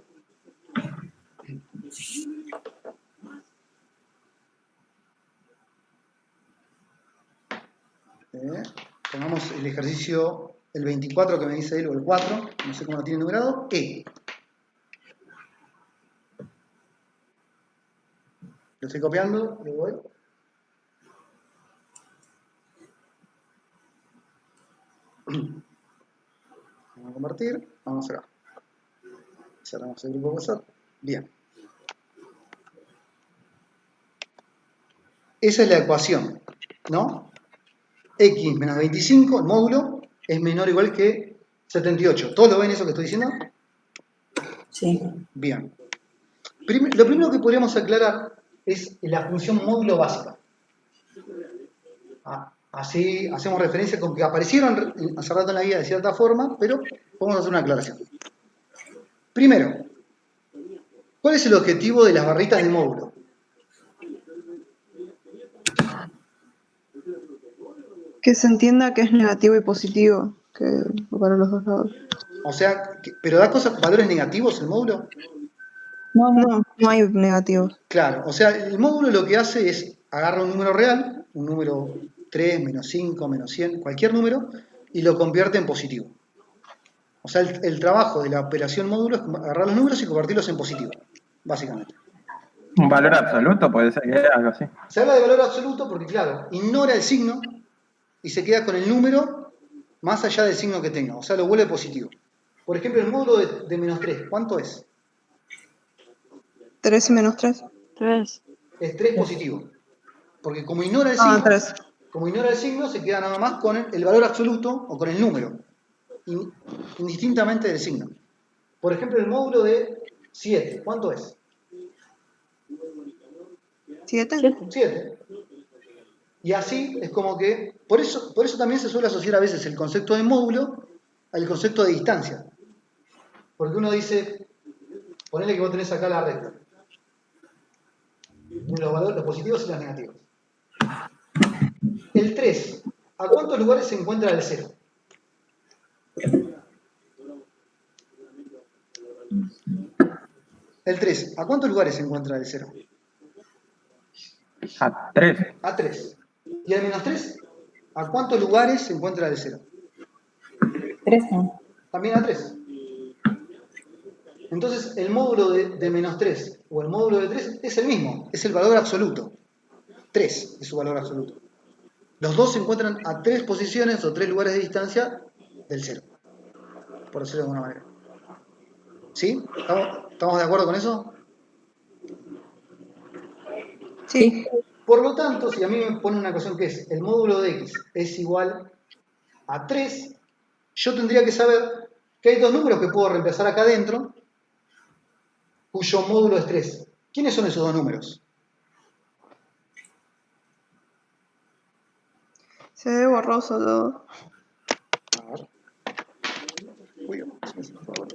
Speaker 1: Pongamos el ejercicio, el 24 que me dice él, o el 4, no sé cómo lo tiene numerado, E. Lo estoy copiando, le voy. Vamos a convertir, vamos acá. Cerramos el grupo de WhatsApp. Bien. Esa es la ecuación, ¿no? X menos 25, el módulo, es menor o igual que 78. ¿Todos lo ven eso que estoy diciendo?
Speaker 4: Sí.
Speaker 1: Bien. Lo primero que podríamos aclarar es la función módulo básica. Así hacemos referencia con que aparecieron hace rato en la guía de cierta forma, pero vamos a hacer una aclaración. Primero, ¿cuál es el objetivo de las barritas de módulo?
Speaker 5: Que se entienda que es negativo y positivo, que para los dos lados.
Speaker 1: O sea, ¿pero da valores negativos el módulo?
Speaker 5: No, no hay negativos.
Speaker 1: Claro, o sea, el módulo lo que hace es agarra un número real, un número 3, menos 5, menos 100, cualquier número, y lo convierte en positivo. O sea, el trabajo de la operación módulo es agarrar los números y convertirlos en positivo, básicamente.
Speaker 3: Un valor absoluto puede ser que sea algo así.
Speaker 1: Se habla de valor absoluto porque, claro, ignora el signo y se queda con el número más allá del signo que tenga, o sea, lo vuelve positivo. Por ejemplo, el módulo de menos 3, ¿cuánto es?
Speaker 5: 3 y menos 3.
Speaker 2: 3.
Speaker 1: Es 3 positivo. Porque como ignora el
Speaker 5: Ah,
Speaker 1: signo,
Speaker 5: 3.
Speaker 1: se queda nada más con el valor absoluto o con el número, indistintamente del signo. Por ejemplo, el módulo de 7, ¿cuánto es?
Speaker 5: 7.
Speaker 2: 7.
Speaker 1: 7. Y así es como que, por eso también se suele asociar a veces el concepto de módulo al concepto de distancia. Porque uno dice, ponele que vos tenés acá la recta. Los valores, los positivos y los negativos. El 3, ¿a cuántos lugares se encuentra el 0? El 3, ¿a cuántos lugares se encuentra el 0?
Speaker 3: A 3.
Speaker 1: A 3. ¿Y el menos 3? ¿A cuántos lugares se encuentra el 0?
Speaker 4: 3 no.
Speaker 1: También a 3. Entonces, el módulo de menos 3 o el módulo de 3 es el mismo, es el valor absoluto. 3 es su valor absoluto. Los dos se encuentran a 3 posiciones o 3 lugares de distancia del 0, por decirlo de alguna manera. ¿Sí? ¿Estamos de acuerdo con eso?
Speaker 5: Sí.
Speaker 1: Por lo tanto, si a mí me pone una ecuación que es el módulo de x es igual a 3, yo tendría que saber que hay dos números que puedo reemplazar acá adentro, cuyo módulo es 3. ¿Quiénes son esos dos números?
Speaker 5: Se ve borroso todo.
Speaker 1: A ver. Uy, por favor.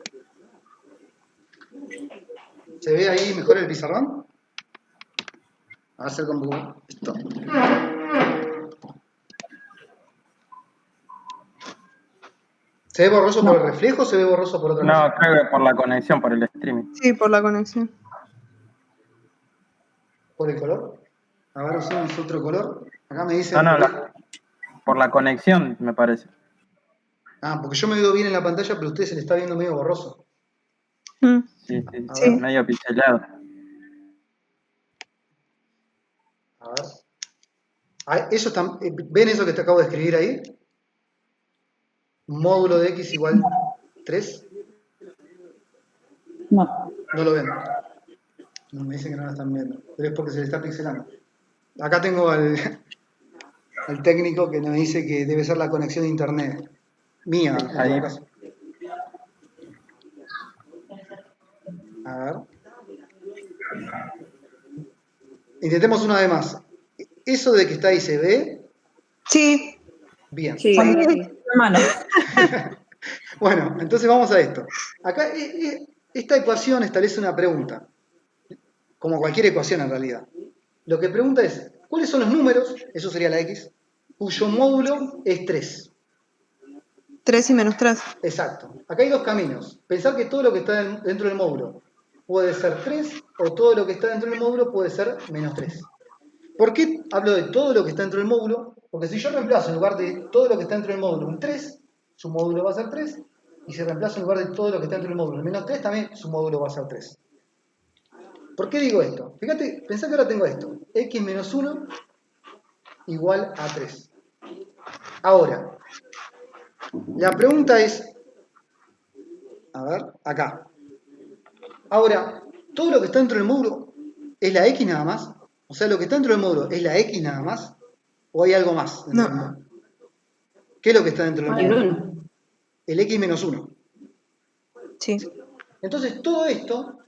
Speaker 1: ¿Se ve ahí mejor el pizarrón? A ver, acerca un poco esto. ¿Se ve borroso por el reflejo o se ve borroso por otra cosa?
Speaker 3: No, creo que por la conexión, por el streaming.
Speaker 5: Sí, por la conexión.
Speaker 1: ¿Por el color? A ver, usemos otro color. Acá me
Speaker 3: No,
Speaker 1: dicen...
Speaker 3: no, por la conexión, me parece.
Speaker 1: Ah, porque yo me veo bien en la pantalla, pero a ustedes se le está viendo medio borroso.
Speaker 5: Mm,
Speaker 3: Sí, sí,
Speaker 1: A
Speaker 5: Sí.
Speaker 1: ver,
Speaker 3: medio pixelado.
Speaker 1: a ver. Ah, eso está, ¿ven eso que te acabo de escribir ahí? Módulo de x igual 3.
Speaker 4: No.
Speaker 1: No lo ven. No, me dicen que no lo están viendo. Pero es porque se le está pixelando. Acá tengo al técnico que nos dice que debe ser la conexión de internet. Mía, en todo
Speaker 3: Ahí,
Speaker 1: caso. A ver. Intentemos una vez más. ¿Eso de que está ahí se ve?
Speaker 5: Sí.
Speaker 1: Bien.
Speaker 2: Sí,
Speaker 4: Con
Speaker 2: ahí
Speaker 4: mi
Speaker 2: sí.
Speaker 4: mano.
Speaker 1: Bueno, entonces vamos a esto. Acá, esta ecuación establece una pregunta, como cualquier ecuación en realidad. Lo que pregunta es, ¿cuáles son los números, eso sería la x, cuyo módulo es 3?
Speaker 5: 3 y menos 3.
Speaker 1: Exacto. Acá hay dos caminos. Pensar que todo lo que está dentro del módulo puede ser 3 o todo lo que está dentro del módulo puede ser menos 3. ¿Por qué hablo de todo lo que está dentro del módulo? Porque si yo reemplazo en lugar de todo lo que está dentro del módulo un 3, su módulo va a ser 3. Y si reemplazo en lugar de todo lo que está dentro del módulo un menos 3, también su módulo va a ser 3. ¿Por qué digo esto? Fíjate, pensá que ahora tengo esto. X menos 1 igual a 3. Ahora, la pregunta es, a ver, acá. Ahora, ¿todo lo que está dentro del módulo es la X nada más? O sea, ¿lo que está dentro del módulo es la X nada más? ¿O hay algo más dentro del
Speaker 5: No.
Speaker 1: módulo? ¿Qué es lo que está dentro del
Speaker 2: El
Speaker 1: módulo?
Speaker 2: 1.
Speaker 1: El X menos 1.
Speaker 5: Sí.
Speaker 1: Entonces, todo esto,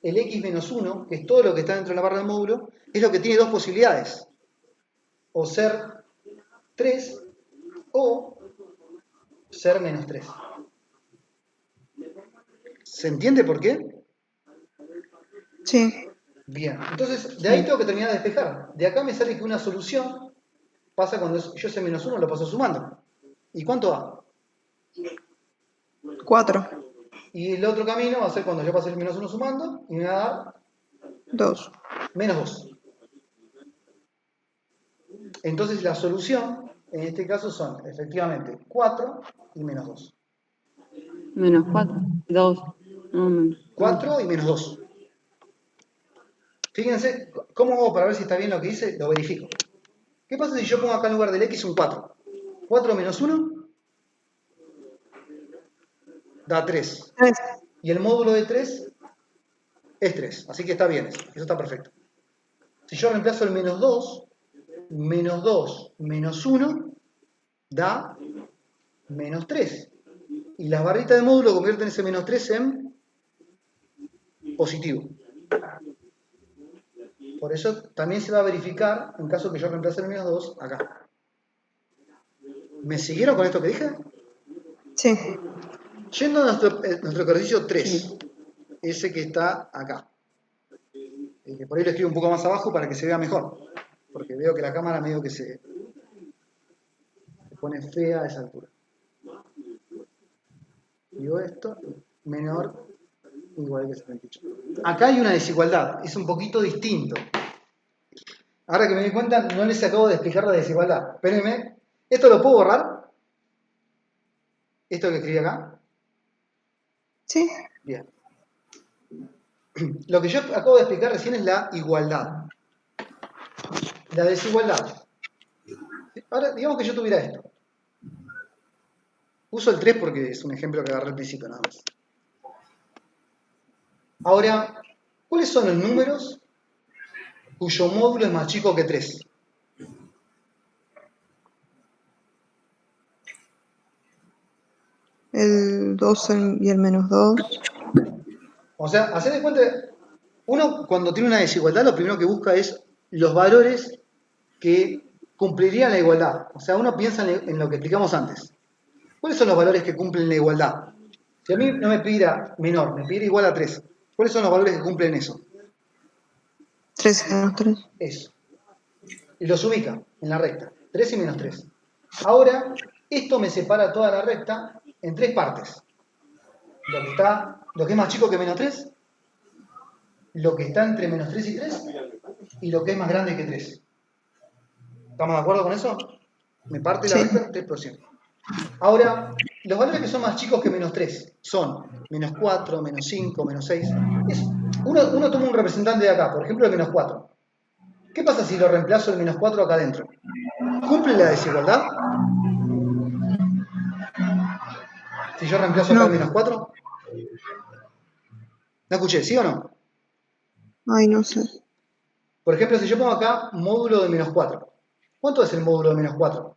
Speaker 1: el X menos 1, que es todo lo que está dentro de la barra del módulo, es lo que tiene dos posibilidades. O ser 3 o ser menos 3. ¿Se entiende por qué?
Speaker 5: Sí.
Speaker 1: Bien, entonces de ahí tengo que terminar de despejar. De acá me sale que una solución pasa cuando yo ese menos 1 lo paso sumando. ¿Y cuánto va?
Speaker 5: 4.
Speaker 1: Y el otro camino va a ser cuando yo pase el menos 1 sumando y me va a dar
Speaker 5: 2.
Speaker 1: menos 2. Entonces la solución en este caso son efectivamente 4 y menos 2.
Speaker 2: Menos 4. 2. No, menos
Speaker 1: 4 y menos 2. Fíjense, ¿cómo hago para ver si está bien lo que hice? Lo verifico. ¿Qué pasa si yo pongo acá en lugar del X un 4? 4 menos 1. da 3.
Speaker 5: 3.
Speaker 1: Y el módulo de 3 es 3. Así que está bien eso. Eso está perfecto. Si yo reemplazo el menos 2 menos 1 da menos 3. Y las barritas de módulo convierten ese menos 3 en positivo. Por eso también se va a verificar en caso que yo reemplace el menos 2 acá. ¿Me siguieron con esto que dije?
Speaker 5: Sí.
Speaker 1: Yendo a nuestro ejercicio 3,
Speaker 2: Sí.
Speaker 1: ese que está acá. Que por ahí lo escribo un poco más abajo para que se vea mejor. Porque veo que la cámara medio que se pone fea a esa altura. Digo esto, menor igual que 78. Acá hay una desigualdad, es un poquito distinto. Ahora que me di cuenta, no les acabo de explicar la desigualdad. Espérenme, ¿esto lo puedo borrar? ¿Esto que escribí acá?
Speaker 5: Sí.
Speaker 1: Bien. Lo que yo acabo de explicar recién es la igualdad. La desigualdad. Ahora, digamos que yo tuviera esto. Uso el 3 porque es un ejemplo que agarré al principio nada más. Ahora, ¿cuáles son los números cuyo módulo es más chico que 3?
Speaker 5: El 2 y el menos 2.
Speaker 1: O sea, haced de cuenta, uno cuando tiene una desigualdad lo primero que busca es los valores que cumplirían la igualdad. O sea, uno piensa en lo que explicamos antes. ¿Cuáles son los valores que cumplen la igualdad? Si a mí no me pidiera menor, me pidiera igual a 3, ¿cuáles son los valores que cumplen eso?
Speaker 5: 3 y menos 3.
Speaker 1: Eso. Y los ubica en la recta. 3 y menos 3. Ahora, esto me separa toda la recta en 3 partes. Lo que es más chico que menos 3, lo que está entre menos 3 y 3, y lo que es más grande que 3. ¿Estamos de acuerdo con eso? Me parte la
Speaker 5: Sí.
Speaker 1: recta en 3%. Ahora, los valores que son más chicos que menos 3 son menos 4, menos 5, menos 6. Uno toma un representante de acá, por ejemplo el menos 4. ¿Qué pasa si lo reemplazo el menos 4 acá adentro? ¿Cumple la desigualdad? Si yo reemplazo acá
Speaker 5: No.
Speaker 1: el menos 4. ¿No escuché? ¿Sí o no?
Speaker 5: Ay, no sé.
Speaker 1: Por ejemplo, si yo pongo acá módulo de menos 4. ¿Cuánto es el módulo de menos 4?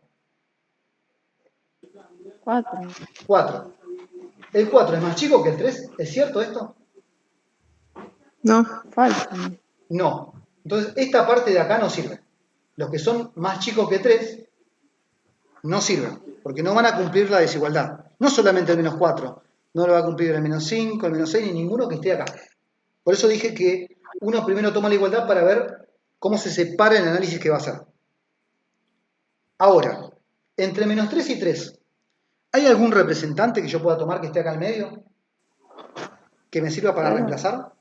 Speaker 2: 4.
Speaker 1: 4. ¿El 4 es más chico que el 3? ¿Es cierto esto?
Speaker 5: No.
Speaker 2: Falso.
Speaker 1: No. Entonces, esta parte de acá no sirve. Los que son más chicos que 3 no sirven, porque no van a cumplir la desigualdad. No solamente el menos 4, no lo va a cumplir el menos 5, el menos 6, ni ninguno que esté acá. Por eso dije que uno primero toma la igualdad para ver cómo se separa el análisis que va a hacer. Ahora, entre menos 3 y 3, ¿hay algún representante que yo pueda tomar que esté acá al medio? ¿Que me sirva para
Speaker 2: 0.
Speaker 1: reemplazar?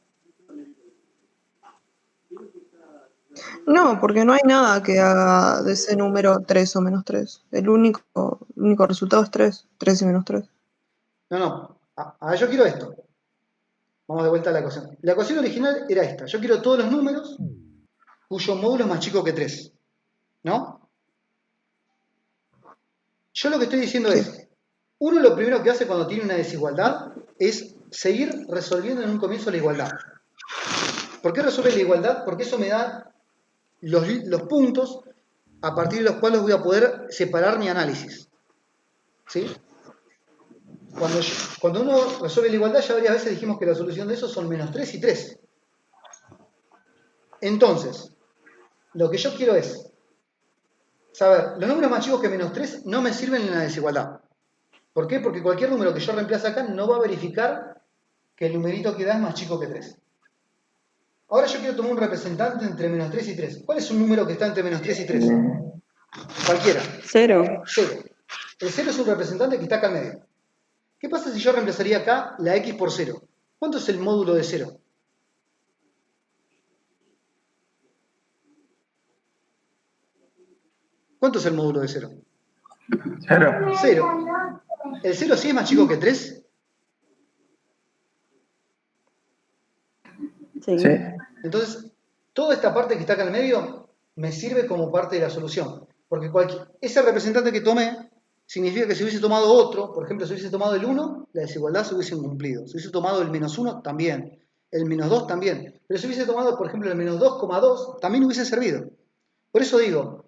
Speaker 5: No, porque no hay nada que haga de ese número 3 o menos 3. El único resultado es 3. 3 y menos 3.
Speaker 1: No. Yo quiero esto. Vamos de vuelta a la ecuación. La ecuación original era esta. Yo quiero todos los números cuyo módulo es más chico que 3. ¿No? Yo lo que estoy diciendo
Speaker 5: Sí.
Speaker 1: es, uno lo primero que hace cuando tiene una desigualdad es seguir resolviendo en un comienzo la igualdad. ¿Por qué resuelve la igualdad? Porque eso me da los puntos a partir de los cuales voy a poder separar mi análisis. ¿Sí? Cuando uno resuelve la igualdad, ya varias veces dijimos que la solución de eso son menos 3 y 3. Entonces, lo que yo quiero es saber, los números más chicos que menos 3 no me sirven en la desigualdad. ¿Por qué? Porque cualquier número que yo reemplace acá no va a verificar que el numerito que da es más chico que 3. Ahora yo quiero tomar un representante entre menos 3 y 3. ¿Cuál es un número que está entre menos 3 y 3? Cualquiera.
Speaker 2: 0.
Speaker 1: 0. El 0 es un representante que está acá al medio. ¿Qué pasa si yo reemplazaría acá la x por 0? ¿Cuánto es el módulo de 0? ¿Cuánto es el módulo de 0?
Speaker 3: 0.
Speaker 1: 0. ¿El 0 sí es más chico que 3?
Speaker 2: Sí.
Speaker 3: Sí.
Speaker 1: Entonces, toda esta parte que está acá al medio me sirve como parte de la solución. Porque ese representante que tomé significa que si hubiese tomado otro, por ejemplo, si hubiese tomado el 1, la desigualdad se hubiese cumplido. Si hubiese tomado el menos 1, también. El menos 2 también. Pero si hubiese tomado, por ejemplo, el menos 2,2, también hubiese servido. Por eso digo,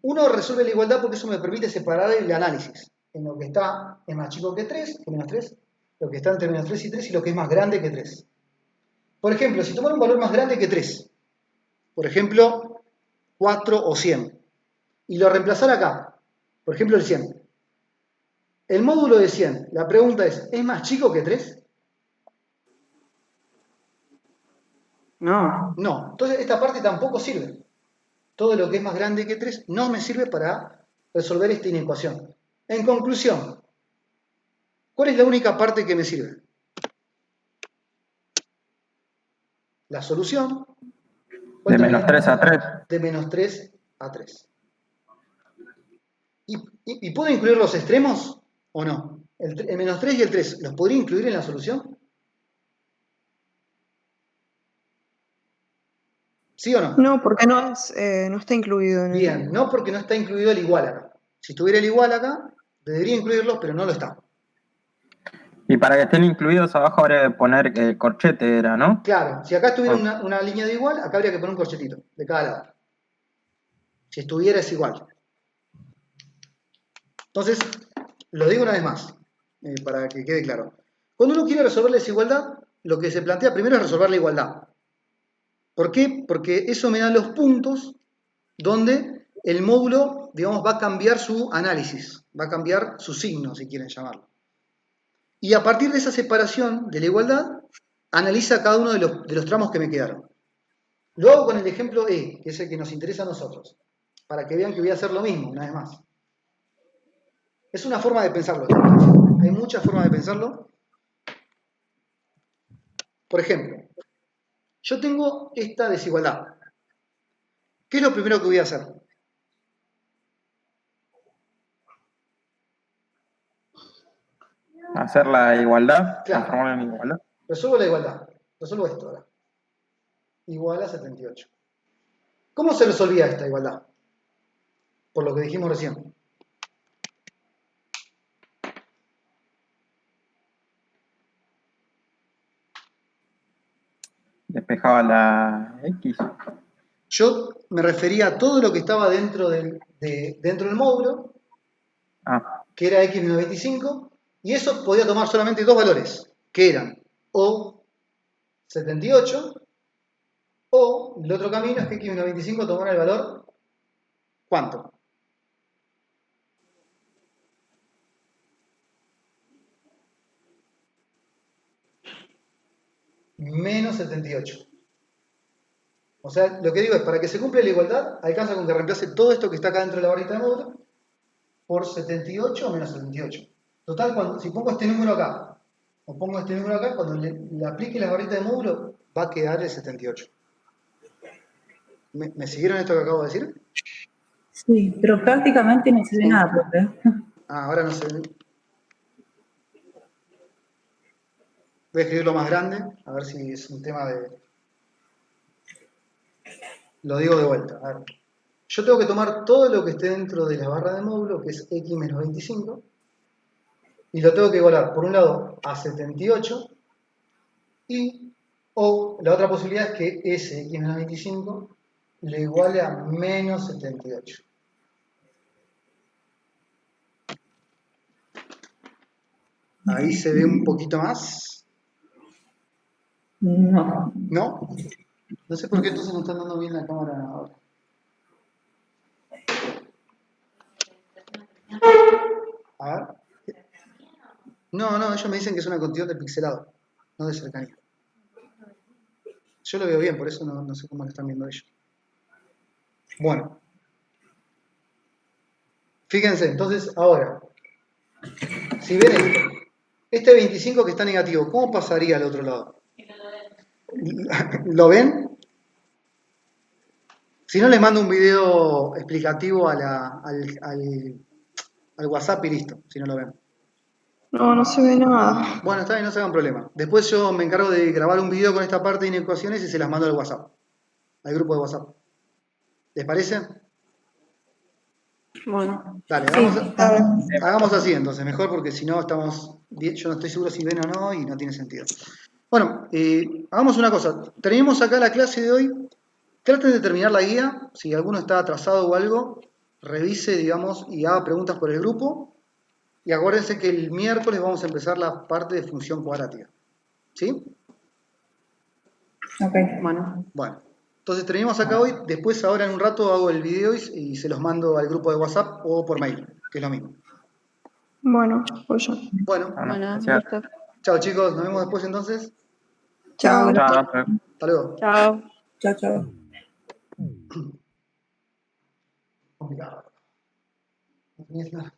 Speaker 1: uno resuelve la igualdad porque eso me permite separar el análisis. En lo que está es más chico que 3, que menos 3, lo que está entre menos 3 y 3 y lo que es más grande que 3. Por ejemplo, si tomara un valor más grande que 3, por ejemplo, 4 o 100, y lo reemplazara acá, por ejemplo, el 100. El módulo de 100, la pregunta ¿es más chico que 3?
Speaker 2: No.
Speaker 1: No. Entonces, esta parte tampoco sirve. Todo lo que es más grande que 3 no me sirve para resolver esta inecuación. En conclusión, ¿cuál es la única parte que me sirve? La solución.
Speaker 3: De menos 3 a 3.
Speaker 1: De menos 3 a 3. ¿Y puedo incluir los extremos o no? El menos 3 y el 3, ¿los podría incluir en la solución? ¿Sí o no?
Speaker 5: No, porque no está incluido en
Speaker 1: Bien, no porque no está incluido el igual acá. Si estuviera el igual acá, debería incluirlos, pero no lo está.
Speaker 3: Y para que estén incluidos abajo habría que poner corchete, era, ¿no?
Speaker 1: Claro, si acá estuviera una línea de igual, acá habría que poner un corchetito de cada lado. Si estuviera es igual. Entonces, lo digo una vez más, para que quede claro. Cuando uno quiere resolver la desigualdad, lo que se plantea primero es resolver la igualdad. ¿Por qué? Porque eso me da los puntos donde el módulo, digamos, va a cambiar su análisis, va a cambiar su signo, si quieren llamarlo. Y a partir de esa separación de la igualdad, analiza cada uno de los tramos que me quedaron. Lo hago con el ejemplo E, que es el que nos interesa a nosotros, para que vean que voy a hacer lo mismo, una vez más. Es una forma de pensarlo. Hay muchas formas de pensarlo. Por ejemplo, yo tengo esta desigualdad. ¿Qué es lo primero que voy a hacer?
Speaker 3: Hacer la igualdad,
Speaker 1: Claro.
Speaker 3: transformarla en igualdad.
Speaker 1: Resuelvo la igualdad. Resuelvo esto ahora. Igual a 78. ¿Cómo se resolvía esta igualdad? Por lo que dijimos recién.
Speaker 3: Despejaba la X.
Speaker 1: Yo me refería a todo lo que estaba dentro del módulo, que era x menos 25, y eso podía tomar solamente dos valores, que eran o 78, o el otro camino es que x menos 25 tomara el valor, ¿cuánto? Menos 78. O sea, lo que digo es, para que se cumpla la igualdad, alcanza con que reemplace todo esto que está acá dentro de la barrita de módulo por 78 o menos 78. Total, si pongo este número acá, o pongo este número acá, cuando le aplique la barrita de módulo, va a quedar el 78. ¿Me siguieron esto que acabo de decir?
Speaker 4: Sí, pero prácticamente no se ve nada, profe.
Speaker 1: Ah, ahora no se ve. Voy a escribirlo más grande, a ver si es un tema de... Lo digo de vuelta. A ver. Yo tengo que tomar todo lo que esté dentro de la barra de módulo, que es x menos 25, y lo tengo que igualar, por un lado, a 78, o la otra posibilidad es que ese x menos 25 le iguale a menos 78. Ahí se ve un poquito más.
Speaker 4: No.
Speaker 1: ¿No? No sé por qué entonces no están dando bien la cámara ahora. A ver. No, ellos me dicen que es una cuestión de pixelado, no de cercanía. Yo lo veo bien, por eso no sé cómo lo están viendo ellos. Bueno. Fíjense, entonces, ahora, si ven esto, este 25 que está negativo, ¿cómo pasaría al otro lado? ¿Lo ven? Si no, les mando un video explicativo al WhatsApp y listo, si no lo ven.
Speaker 5: No se ve nada.
Speaker 1: Bueno, está bien, no se hagan problema. Después yo me encargo de grabar un video con esta parte de inecuaciones y se las mando al WhatsApp, al grupo de WhatsApp. ¿Les parece?
Speaker 2: Bueno,
Speaker 1: Dale,
Speaker 4: Sí,
Speaker 1: hagamos así entonces, mejor porque si no yo no estoy seguro si ven o no y no tiene sentido. Bueno, hagamos una cosa, terminemos acá la clase de hoy, traten de terminar la guía, si alguno está atrasado o algo, revise, digamos, y haga preguntas por el grupo, y acuérdense que el miércoles vamos a empezar la parte de función cuadrática, ¿sí?
Speaker 4: ok.
Speaker 2: bueno.
Speaker 1: Bueno, entonces terminamos acá hoy, después ahora en un rato hago el video y se los mando al grupo de WhatsApp o por mail, que es lo mismo.
Speaker 5: Bueno, pues ya.
Speaker 1: Bueno,
Speaker 3: Bueno,
Speaker 2: Bueno,
Speaker 3: gracias.
Speaker 2: listo.
Speaker 1: chao chicos, nos vemos después entonces.
Speaker 4: Chao,
Speaker 5: Chao.
Speaker 4: gracias.
Speaker 3: Chao.
Speaker 1: Hasta luego.
Speaker 2: Chao.
Speaker 4: Chao, chao.
Speaker 1: Complicado. No tenía nada.